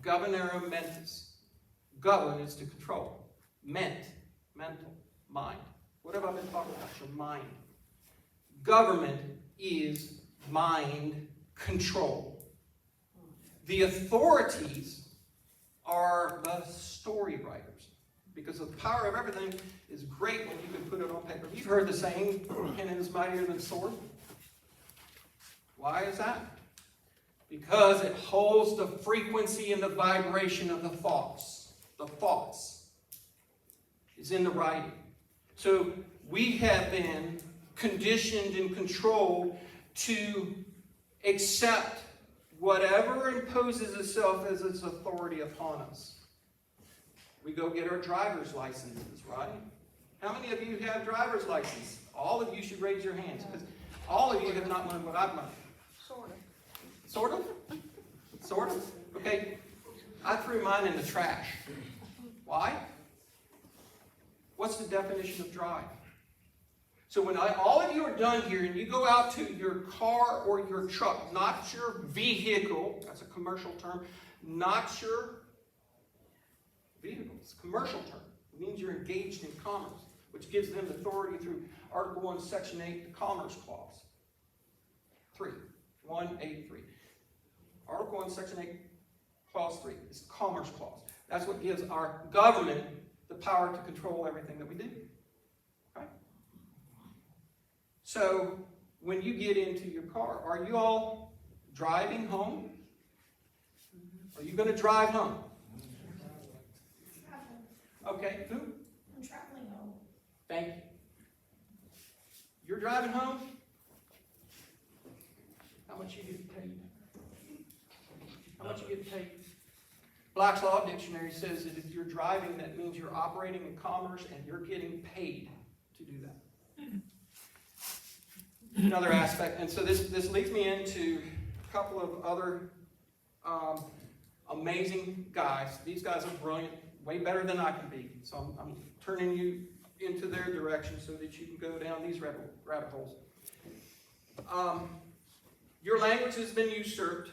Governero mentis. Govern is to control. Ment, mental, mind. What have I been talking about? Your mind. Government is mind control. The authorities are the story writers, because the power of everything is great when you can put it on paper. You've heard the saying, pen is mightier than sword. Why is that? Because it holds the frequency and the vibration of the thoughts. The thoughts is in the writing. So we have been conditioned and controlled to accept whatever imposes itself as its authority upon us. We go get our driver's licenses, right? How many of you have driver's license? All of you should raise your hands, because all of you have not learned what I've learned. Sort of. Sort of? Sort of? Okay. I threw mine in the trash. Why? What's the definition of drive? So when all of you are done here and you go out to your car or your truck, not your vehicle, that's a commercial term, not your vehicle, it's a commercial term. It means you're engaged in commerce, which gives them authority through Article 1, Section 8, the Commerce Clause. 183. Article 1, Section 8, Clause 3 is the Commerce Clause. That's what gives our government the power to control everything that we do. Okay? So, when you get into your car, are you all driving home? Are you going to drive home? Okay, who? I'm traveling home. Thank you. You're driving home? How much you get paid? How much you get paid? Black's Law Dictionary says that if you're driving, that means you're operating in commerce and you're getting paid to do that. Another aspect, and so this leads me into a couple of other amazing guys. These guys are brilliant, way better than I can be. So I'm turning you into their direction so that you can go down these rabbit holes. Your language has been usurped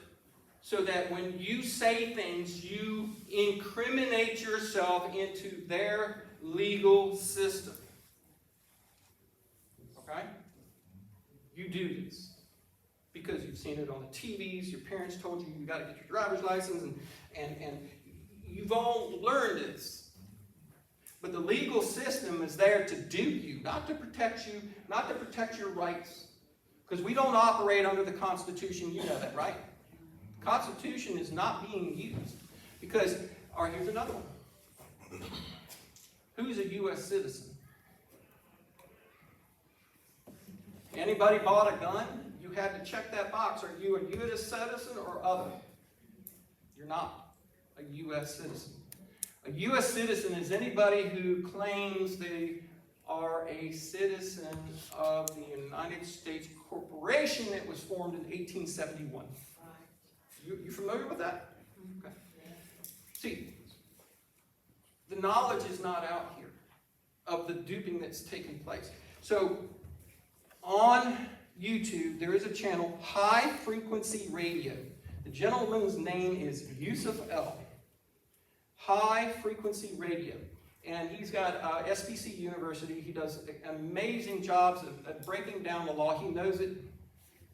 so that when you say things, you incriminate yourself into their legal system. Okay? You do this because you've seen it on the TVs, your parents told you you got to get your driver's license, and you've all learned this. But the legal system is there to dupe you, not to protect you, not to protect your rights. Because we don't operate under the Constitution, you know that, right? The Constitution is not being used. Because, here's another one. Who's a U.S. citizen? Anybody bought a gun? You had to check that box. Are you a U.S. citizen or other? You're not a U.S. citizen. A U.S. citizen is anybody who claims they are a citizen of the United States Corporation that was formed in 1871. You familiar with that? Okay. See, the knowledge is not out here of the duping that's taking place. So, on YouTube, there is a channel, High Frequency Radio. The gentleman's name is Yusuf L. High Frequency Radio. And he's got SBC University. He does amazing jobs of breaking down the law. He knows it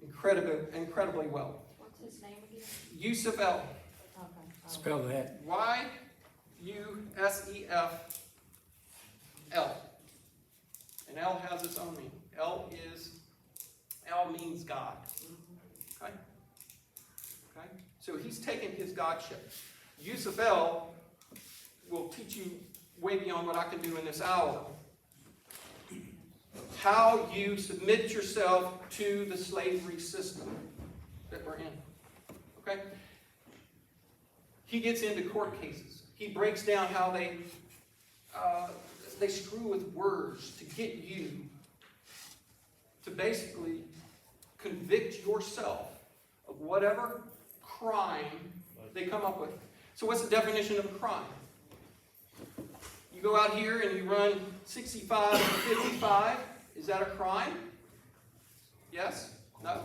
incredibly well. What's his name again? Yusuf L. Okay. Spell that. Y-U-S-E-F-L. And L has its own meaning. L means God. Okay? Okay? So he's taken his Godship. Yusuf L will teach you way beyond what I can do in this hour. How you submit yourself to the slavery system that we're in. Okay? He gets into court cases. He breaks down how they screw with words to get you to basically convict yourself of whatever crime they come up with. So what's the definition of a crime? You go out here and you run 65 and 55. Is that a crime? Yes? No?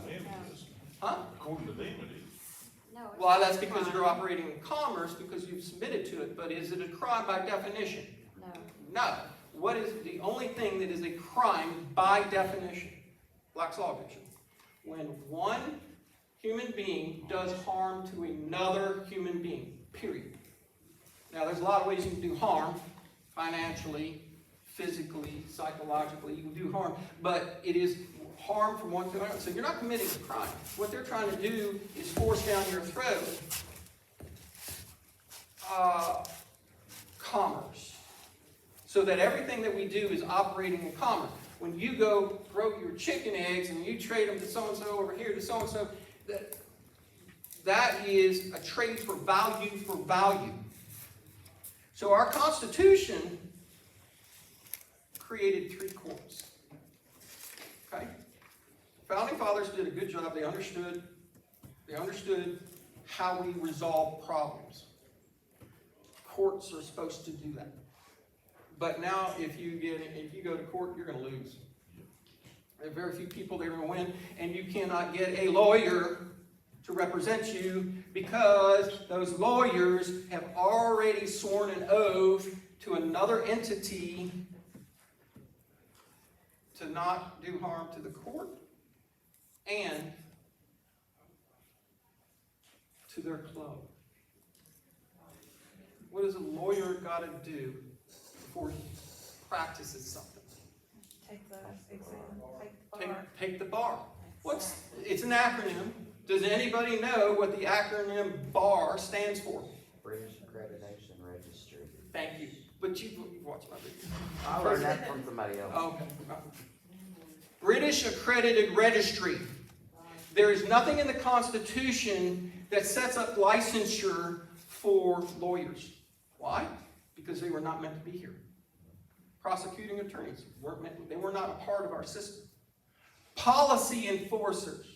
Huh? According to them, it is. No. it's Well, not that's a because crime. you're operating in commerce because you've submitted to it. But is it a crime by definition? No. No. What is the only thing that is a crime by definition? Black's Law Dictionary. When one human being does harm to another human being. Period. Now, there's a lot of ways you can do harm. Financially, physically, psychologically, you can do harm. But it is harm from one to another. So you're not committing a crime. What they're trying to do is force down your throat commerce. So that everything that we do is operating in commerce. When you go throw your chicken eggs and you trade them to so-and-so over here to so-and-so, that is a trade for value for value. So our Constitution created 3 courts. Okay? Founding Fathers did a good job. They understood how we resolve problems. Courts are supposed to do that. But now, if you go to court, you're going to lose. There are very few people that are going to win, and you cannot get a lawyer to represent you because those lawyers have already sworn an oath to another entity to not do harm to the court and to their club. What does a lawyer got to do before he practices something? Take the exam. Take the bar. Take the bar. It's an acronym. Does anybody know what the acronym BAR stands for? British Accreditation Registry. Thank you. But you've watched my video. I learned that from somebody else. Okay. British Accredited Registry. There is nothing in the Constitution that sets up licensure for lawyers. Why? Because they were not meant to be here. Prosecuting attorneys they were not a part of our system. Policy enforcers.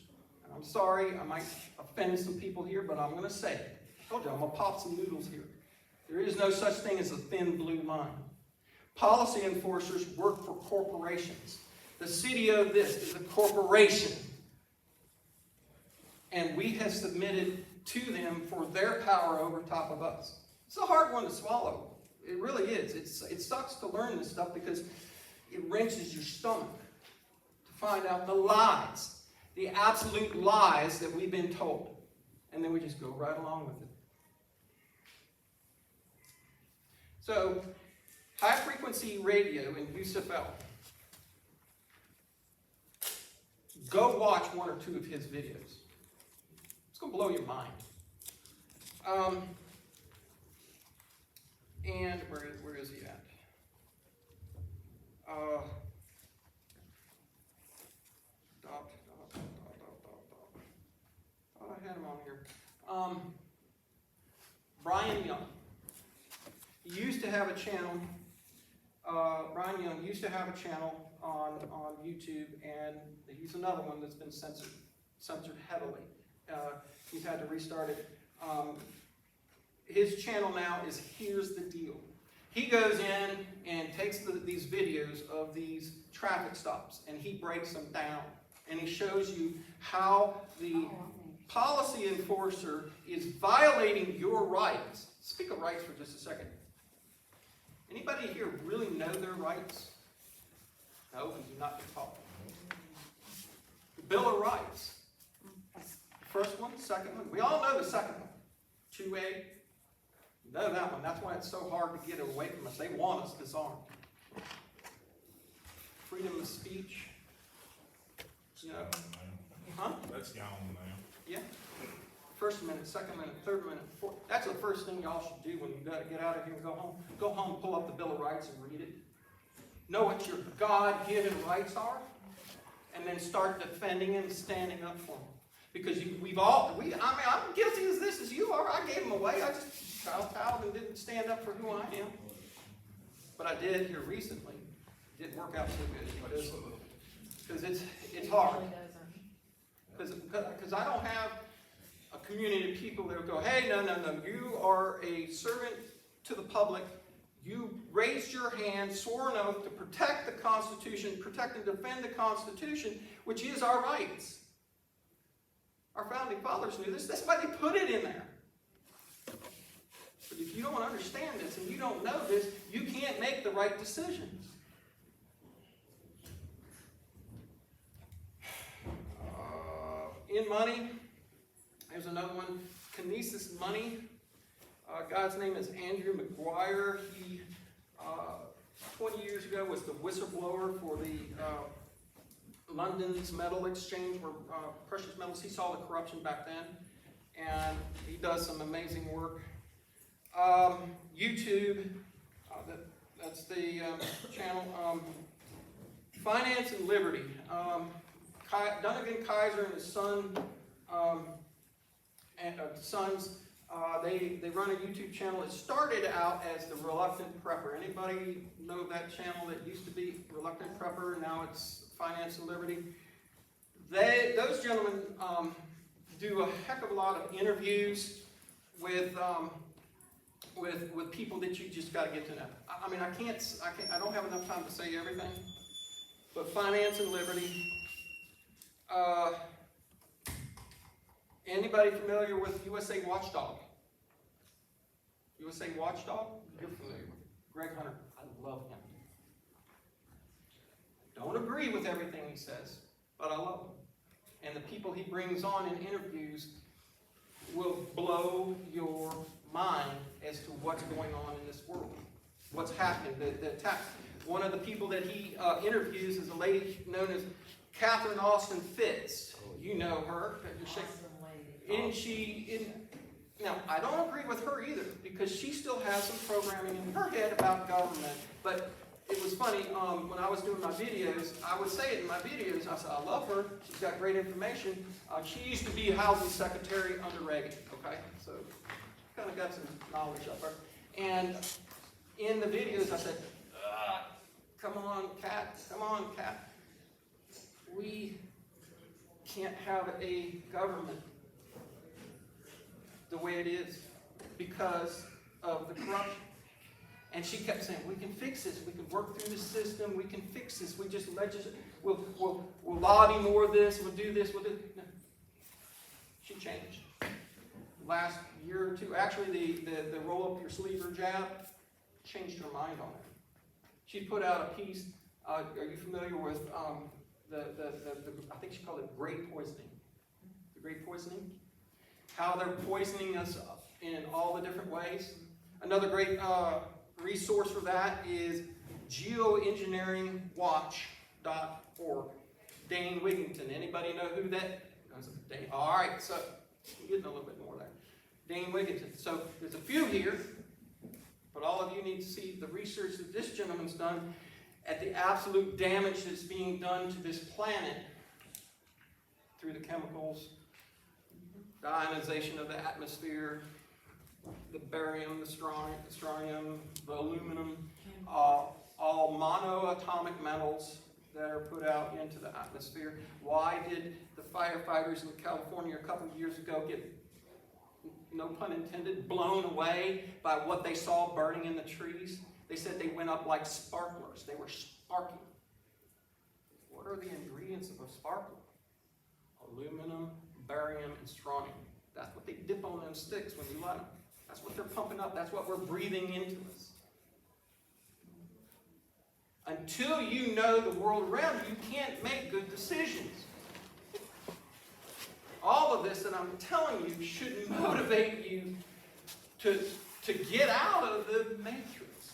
And I'm sorry, I might offend some people here, but I'm going to say it. I told you, I'm going to pop some noodles here. There is no such thing as a thin blue line. Policy enforcers work for corporations. The city of this is a corporation. And we have submitted to them for their power over top of us. It's a hard one to swallow. It really is. It sucks to learn this stuff because it wrenches your stomach to find out the lies, the absolute lies that we've been told. And then we just go right along with it. So, high frequency radio in USFL. Go watch 1 or 2 of his videos. It's going to blow your mind. And where is he at? I had him on here. Brian Young. He used to have a channel. Brian Young used to have a channel on YouTube, and he's another one that's been censored heavily. He's had to restart it. His channel now is Here's the Deal. He goes in and takes these videos of these traffic stops and he breaks them down. And he shows you how the policy enforcer is violating your rights. Speak of rights for just a second. Anybody here really know their rights? No, because you're not taught. The Bill of Rights. First one, second one. We all know the second one. 2A. You know that one. That's why it's so hard to get it away from us. They want us disarmed. Freedom of speech. You know. Huh? That's gone now. Yeah. First Amendment, Second Amendment, Third Amendment, Fourth. That's the first thing y'all should do when you get out of here and go home. Go home, pull up the Bill of Rights and read it. Know what your God-given rights are, and then start defending and standing up for them. Because I'm guilty as this as you are. I gave them away. I just kowtowed and didn't stand up for who I am. But I did here recently. It didn't work out so good. Because it's hard. Because I don't have a community of people that will go, hey, no, you are a servant to the public. You raised your hand, swore an oath to protect the Constitution, protect and defend the Constitution, which is our rights. Our founding fathers knew this. That's why they put it in there. But if you don't understand this and you don't know this, you can't make the right decisions. In money, there's another one. Kinesis Money. Guy's name is Andrew McGuire. He, 20 years ago, was the whistleblower for the London's metal exchange, where precious metals. He saw the corruption back then, and he does some amazing work. YouTube, that's the channel. Finance and Liberty. Dunnigan Kaiser and his son, sons, they run a YouTube channel. It started out as the Reluctant Prepper. Anybody know that channel that used to be Reluctant Prepper? Now it's Finance and Liberty. Those gentlemen do a heck of a lot of interviews with people that you just got to get to know. I mean, I don't have enough time to say everything. But Finance and Liberty. Anybody familiar with USA Watchdog? USA Watchdog? You're familiar with Greg Hunter. I love him. Don't agree with everything he says, but I love him. And the people he brings on in interviews will blow your mind as to what's going on in this world. What's happening. The attack. One of the people that he interviews is a lady known as Catherine Austin Fitz. You know her. Isn't she? Now, I don't agree with her either, because she still has some programming in her head about government. But it was funny, when I was doing my videos, I would say it in my videos. I said, I love her. She's got great information. She used to be housing secretary under Reagan. Okay? So, kind of got some knowledge of her. And in the videos, I said, come on, Kat. We can't have a government the way it is because of the corruption. And she kept saying, we can fix this. We can work through the system. We can fix this. We just legislate. We'll lobby more of this. We'll do this. We'll do. No. She changed. Last year or two, actually, the roll up your sleeve or jab changed her mind on it. She put out a piece. Are you familiar with I think she called it Great Poisoning. The Great Poisoning. How they're poisoning us in all the different ways. Another great resource for that is geoengineeringwatch.org. Dane Wigington. Anybody know who that? Dane. All right, so you're getting a little bit more there. Dane Wigington. So there's a few here, but all of you need to see the research that this gentleman's done at the absolute damage that's being done to this planet through the chemicals, the ionization of the atmosphere, the barium, the strontium, the aluminum, all monoatomic metals that are put out into the atmosphere. Why did the firefighters in California a couple of years ago get, no pun intended, blown away by what they saw burning in the trees? They said they went up like sparklers. They were sparking. What are the ingredients of a sparkler? Aluminum, barium, and strontium. That's what they dip on them sticks when you light them. That's what they're pumping up. That's what we're breathing into us. Until you know the world around you, you can't make good decisions. All of this that I'm telling you should motivate you to get out of the matrix,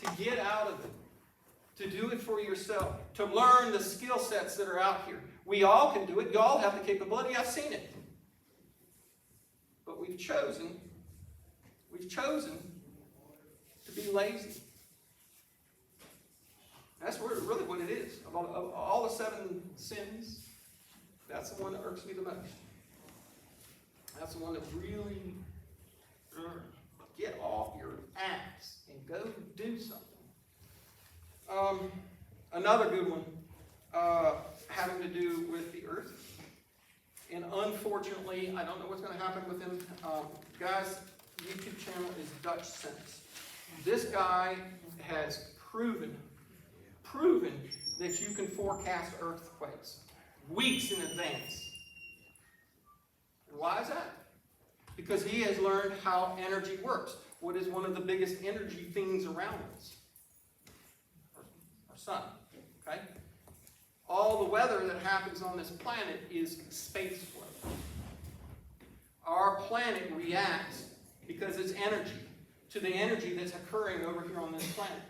to get out of it, to do it for yourself, to learn the skill sets that are out here. We all can do it. You all have the capability. I've seen it. But we've chosen to be lazy. That's really what it is. Of all the 7 sins, that's the one that irks me the most. That's the one that really, get off your ass and go do something. Another good one, having to do with the earth. And unfortunately, I don't know what's going to happen with him. Guy's YouTube channel is Dutch Sense. This guy has proven that you can forecast earthquakes weeks in advance. And why is that? Because he has learned how energy works. What is one of the biggest energy things around us? Our sun. Okay? All the weather that happens on this planet is space flow. Our planet reacts because it's energy to the energy that's occurring over here on this planet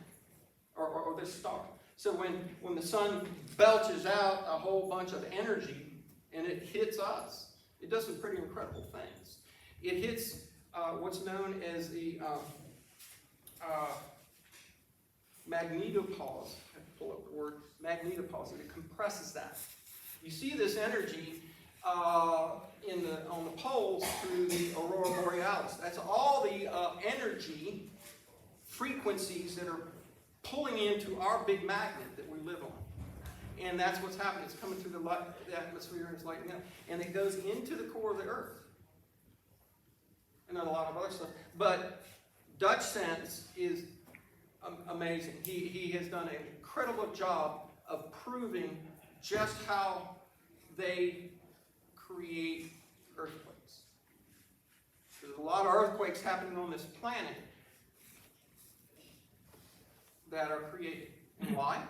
or this star. So when the sun belches out a whole bunch of energy and it hits us, it does some pretty incredible things. It hits what's known as the magnetopause. I have to pull up the word magnetopause. It compresses that. You see this energy on the poles through the aurora borealis. That's all the energy frequencies that are pulling into our big magnet that we live on. And that's what's happening. It's coming through the atmosphere and it's lighting up. And it goes into the core of the earth. And then a lot of other stuff. But Dutch Sense is amazing. He has done an incredible job of proving just how they create earthquakes. There's a lot of earthquakes happening on this planet that are created. And why?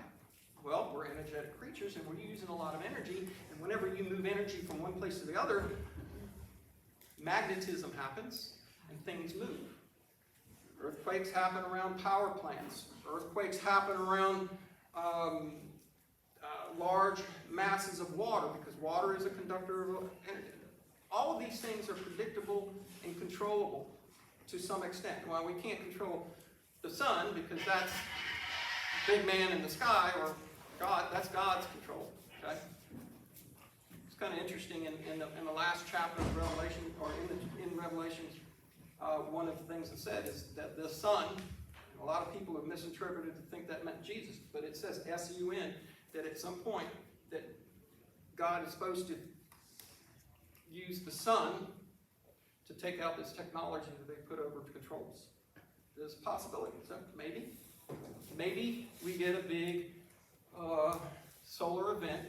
Well, we're energetic creatures and we're using a lot of energy. And whenever you move energy from one place to the other, magnetism happens and things move. Earthquakes happen around power plants. Earthquakes happen around large masses of water because water is a conductor of energy. All of these things are predictable and controllable to some extent. Well, we can't control the sun because that's big man in the sky, or God, that's God's control. Okay? It's kind of interesting in the last chapter of Revelation, or in Revelation, one of the things it said is that the sun, a lot of people have misinterpreted to think that meant Jesus, but it says S-U-N, that at some point that God is supposed to use the sun to take out this technology that they put over to control us. There's a possibility. So maybe we get a big solar event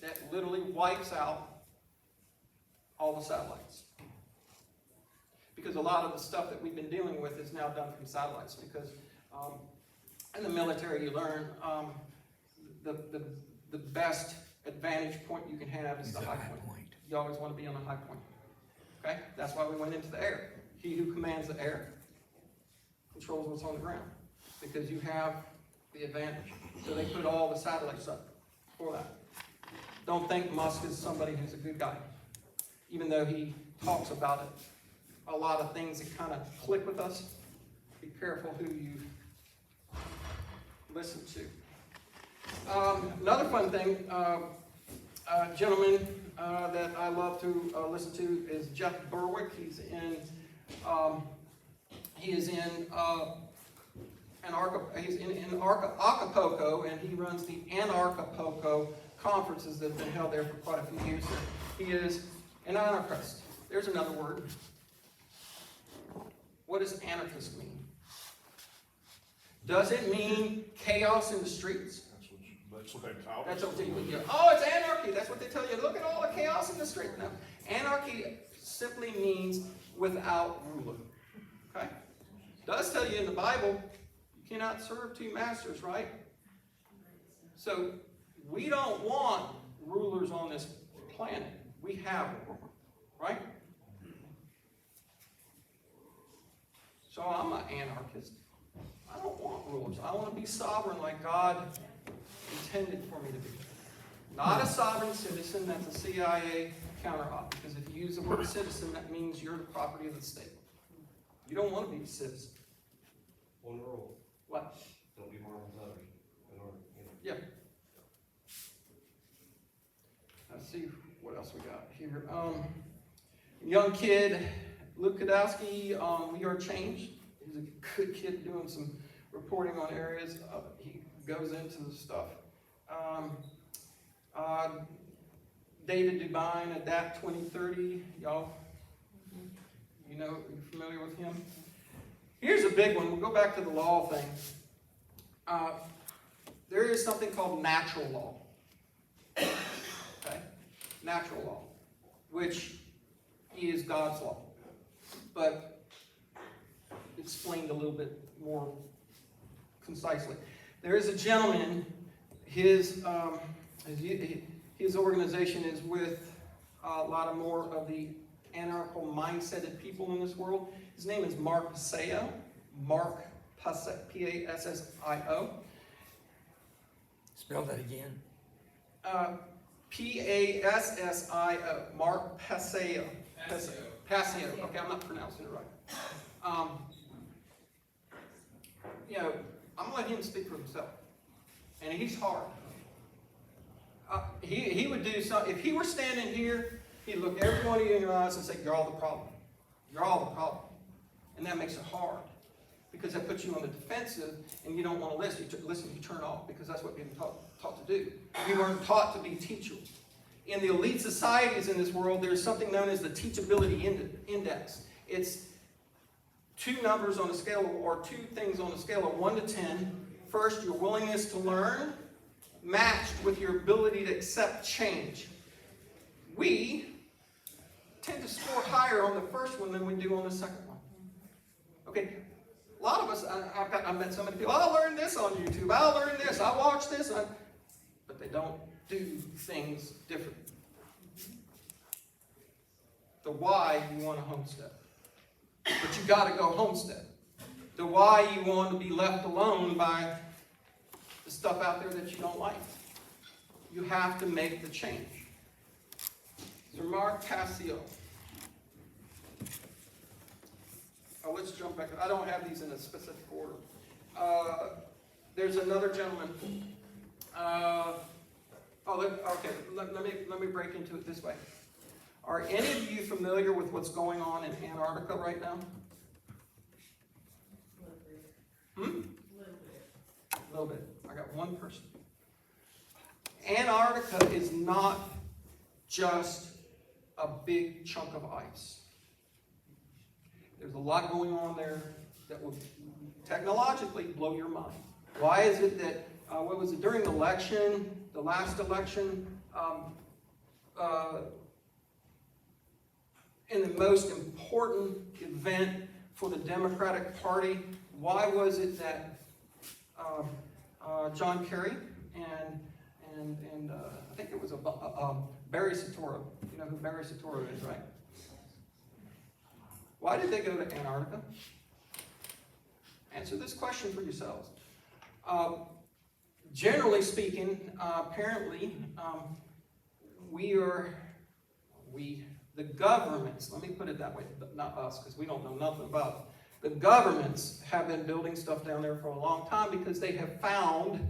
that literally wipes out all the satellites. Because a lot of the stuff that we've been dealing with is now done from satellites. Because in the military you learn the best advantage point you can have is the high point. You always want to be on the high point. Okay? That's why we went into the air. He who commands the air controls what's on the ground. Because you have the advantage. So they put all the satellites up for that. Don't think Musk is somebody who's a good guy. Even though he talks about it. A lot of things that kind of click with us. Be careful who you listen to. Another fun thing, gentleman that I love to listen to is Jeff Berwick. He's in Acapulco, and he runs the Acapulco conferences that have been held there for quite a few years. He is an anarchist. There's another word. What does anarchist mean? Does it mean chaos in the streets? That's what they taught us. That's what they, oh, it's anarchy. That's what they tell you. Look at all the chaos in the street. No, anarchy simply means without ruler. Okay? It does tell you in the Bible, you cannot serve two masters, right? So we don't want rulers on this planet. We have them, right? So I'm an anarchist. I don't want rulers. I want to be sovereign like God intended for me to be. Not a sovereign citizen, that's a CIA counter-op. Because if you use the word citizen, that means you're the property of the state. You don't want to be a citizen. One rule, What? don't be harmful to others. Yeah. Let's see what else we got here. Young kid, Luke Kadowski, We Are Changed. He's a good kid doing some reporting on areas. He goes into the stuff. David Dubine, Adapt 2030. Y'all, you know, you familiar with him? Here's a big one. We'll go back to the law thing. There is something called natural law. Okay? Natural law, which is God's law. But explained a little bit more concisely. There is a gentleman, his organization is with a lot of more of the anarchical mindseted people in this world. His name is Mark Passio. Mark Passio, P-A-S-S-I-O. Spell that again. P-A-S-S-I-O. Mark Passio. Passio. Okay, I'm not pronouncing it right. You know, I'm going to let him speak for himself. And he's hard. He would do something. If he were standing here, he'd look every one of you in your eyes and say, "You're all the problem. You're all the problem." And that makes it hard. Because that puts you on the defensive, and you don't want to listen. You turn off, because that's what you're taught to do. We weren't taught to be teachers. In the elite societies in this world, there's something known as the teachability index. It's two numbers on a scale, or two things on a scale of 1 to 10. First, your willingness to learn, matched with your ability to accept change. We tend to score higher on the first one than we do on the second one. Okay, a lot of us, I've met so many people, "I'll learn this on YouTube, I'll learn this, I'll watch this," but they don't do things different. The why you want a homestead. But you got to go homestead. The why you want to be left alone by the stuff out there that you don't like. You have to make the change. So Mark Passio. Oh, let's jump back. I don't have these in a specific order. There's another gentleman. Let me break into it this way. Are any of you familiar with what's going on in Antarctica right now? A little bit. I got one person. Antarctica is not just a big chunk of ice. There's a lot going on there that will technologically blow your mind. Why is it that, during the election, the last election, in the most important event for the Democratic Party, why was it that John Kerry and I think it was Barry Soetoro, you know who Barry Soetoro is, right? Why did they go to Antarctica? Answer this question for yourselves. Generally speaking, apparently, the governments, let me put it that way, but not us, because we don't know nothing about it. The governments have been building stuff down there for a long time because they have found,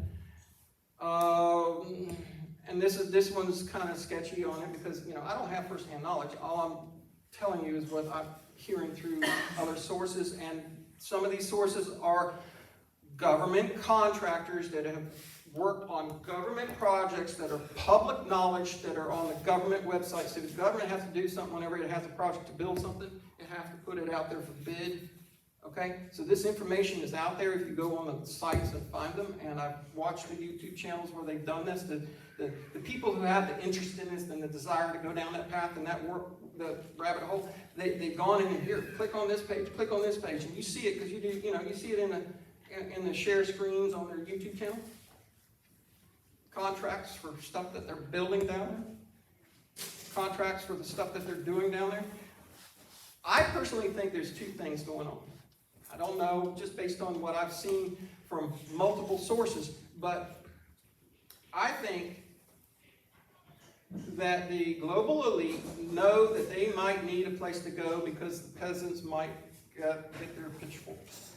and this one's kind of sketchy on it because, I don't have firsthand knowledge. All I'm telling you is what I'm hearing through other sources, and some of these sources are government contractors that have worked on government projects that are public knowledge, that are on the government website. So the government has to do something whenever it has a project to build something, it has to put it out there for bid. Okay, so this information is out there if you go on the sites and find them, and I've watched the YouTube channels where they've done this. The people who have the interest in this and the desire to go down that path and that work, the rabbit hole, they've gone in and here, click on this page, and you see it because you do, you see it in the share screens on their YouTube channel. Contracts for stuff that they're building down there. Contracts for the stuff that they're doing down there. I personally think there's two things going on. I don't know, just based on what I've seen from multiple sources, but I think that the global elite know that they might need a place to go because the peasants might get their pitchforks.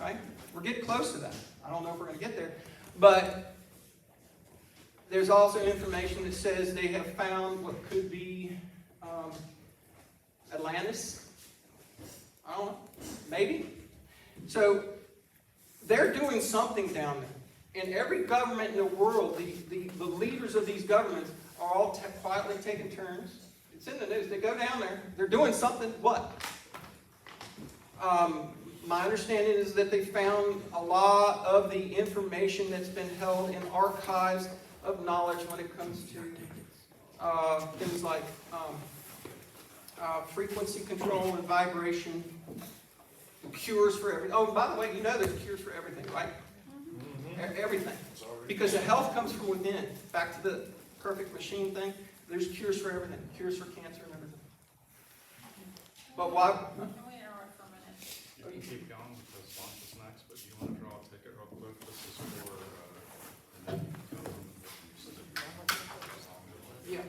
Okay? We're getting close to that. I don't know if we're going to get there, but there's also information that says they have found what could be Atlantis. I don't know. Maybe. So they're doing something down there. And every government in the world, the leaders of these governments are all quietly taking turns. It's in the news. They go down there. They're doing something. What? My understanding is that they found a lot of the information that's been held in archives of knowledge when it comes to things like frequency control and vibration, cures for everything. Oh, and by the way, there's cures for everything, right? Everything. Because the health comes from within. Back to the perfect machine thing. There's cures for everything. Cures for cancer and everything. But why? Can we interrupt for a minute? You can keep going because lunch is next, but you want to draw a ticket real quick? This is for, Yeah.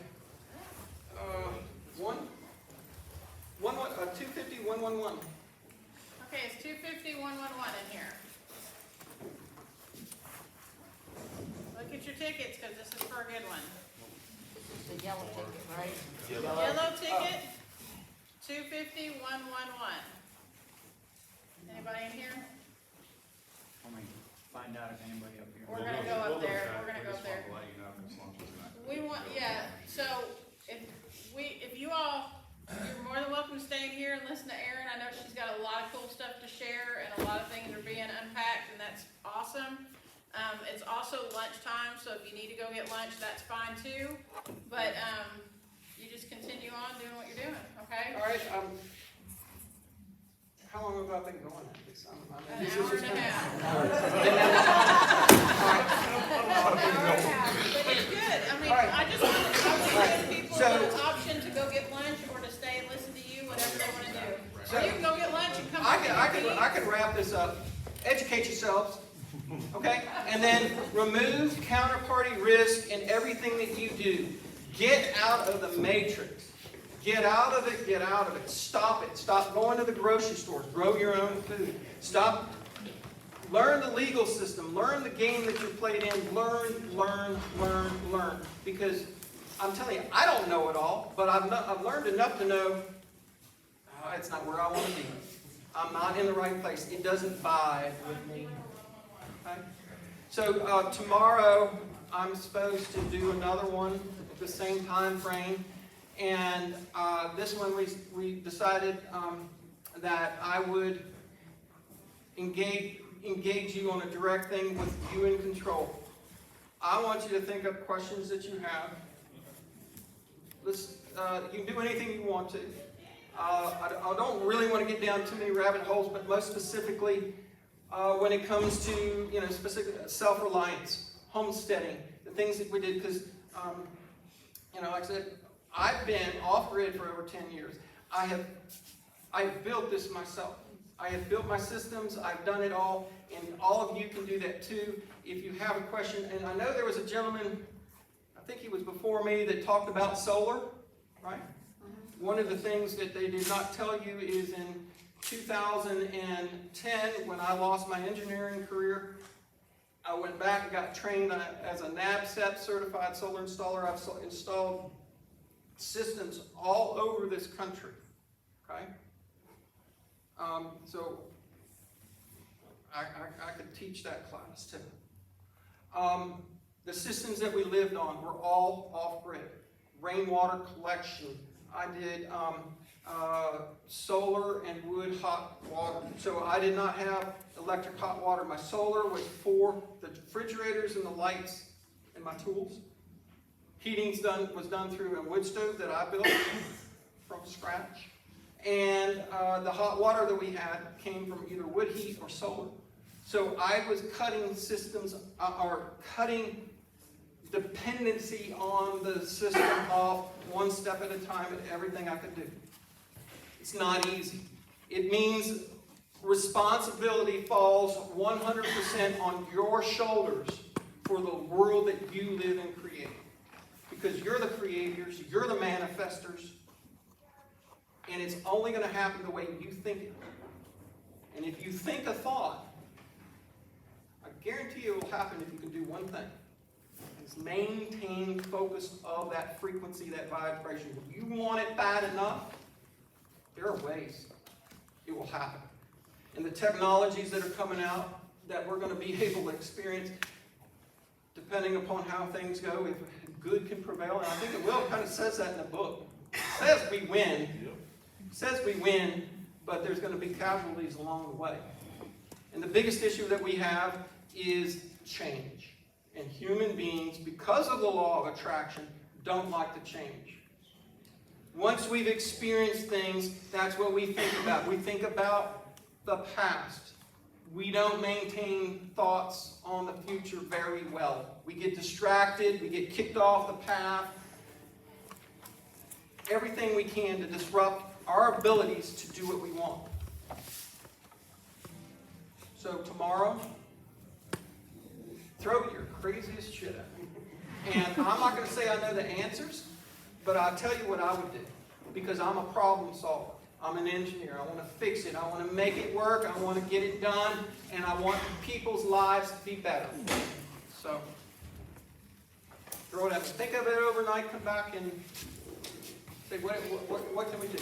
250-111. Okay, it's 250-111 in here. Look at your tickets, because this is for a good one. The yellow ticket, right? Yellow ticket, 250-111. Anybody in here? Let me find out if anybody up here. We're gonna go up there, we're gonna go up there. Let you know if lunch is next. We want, yeah, so if you all, you're more than welcome to stay in here and listen to Erin. I know she's got a lot of cool stuff to share and a lot of things are being unpacked, and that's awesome. It's also lunchtime, so if you need to go get lunch, that's fine too. But you just continue on doing what you're doing, okay? All right. How long have I been going at this? An hour and a half. But it's good. I mean, I just want to give people an option to go get lunch or to stay and listen to you, whatever they want to do. Or you can go get lunch and come back. I can wrap this up. Educate yourselves. Okay? And then remove counterparty risk in everything that you do. Get out of the matrix. Get out of it, get out of it. Stop it. Stop going to the grocery stores. Grow your own food. Stop. Learn the legal system. Learn the game that you're played in. Learn. Because I'm telling you, I don't know it all, but I've learned enough to know it's not where I want to be. I'm not in the right place. It doesn't vibe with me. Okay? So tomorrow I'm supposed to do another one at the same time frame. And this one we decided that I would engage you on a direct thing with you in control. I want you to think up questions that you have. You can do anything you want to. I don't really want to get down too many rabbit holes, but most specifically when it comes to specific self-reliance, homesteading, the things that we did, because like I said, I've been off-grid for over 10 years. I've built this myself. I have built my systems. I've done it all, and all of you can do that too. If you have a question, and I know there was a gentleman, I think he was before me, that talked about solar, right? One of the things that they did not tell you is in 2010, when I lost my engineering career, I went back and got trained as a NABCEP certified solar installer. I've installed systems all over this country, okay? So I could teach that class too. The systems that we lived on were all off-grid. Rainwater collection. I did solar and wood hot water. So I did not have electric hot water. My solar was for the refrigerators and the lights and my tools. Was done through a wood stove that I built from scratch. And the hot water that we had came from either wood heat or solar. So I was cutting systems, or cutting dependency on the system off one step at a time at everything I could do. It's not easy. It means responsibility falls 100% on your shoulders for the world that you live and create. Because you're the creators, you're the manifestors, and it's only going to happen the way you think it. And if you think a thought, I guarantee you it will happen if you can do one thing. It's maintain focus of that frequency, that vibration. If you want it bad enough, there are ways it will happen. And the technologies that are coming out that we're going to be able to experience, depending upon how things go, if good can prevail, and I think it will. It kind of says that in the book. It says we win. It says we win, but there's going to be casualties along the way. And the biggest issue that we have is change. And human beings, because of the law of attraction, don't like to change. Once we've experienced things, that's what we think about. We think about the past. We don't maintain thoughts on the future very well. We get distracted. We get kicked off the path. Everything we can to disrupt our abilities to do what we want. So tomorrow, throw your craziest shit at me. And I'm not going to say I know the answers, but I'll tell you what I would do. Because I'm a problem solver. I'm an engineer. I want to fix it. I want to make it work. I want to get it done. And I want people's lives to be better. So, throw it at me. Think of it overnight. Come back and say, what can we do?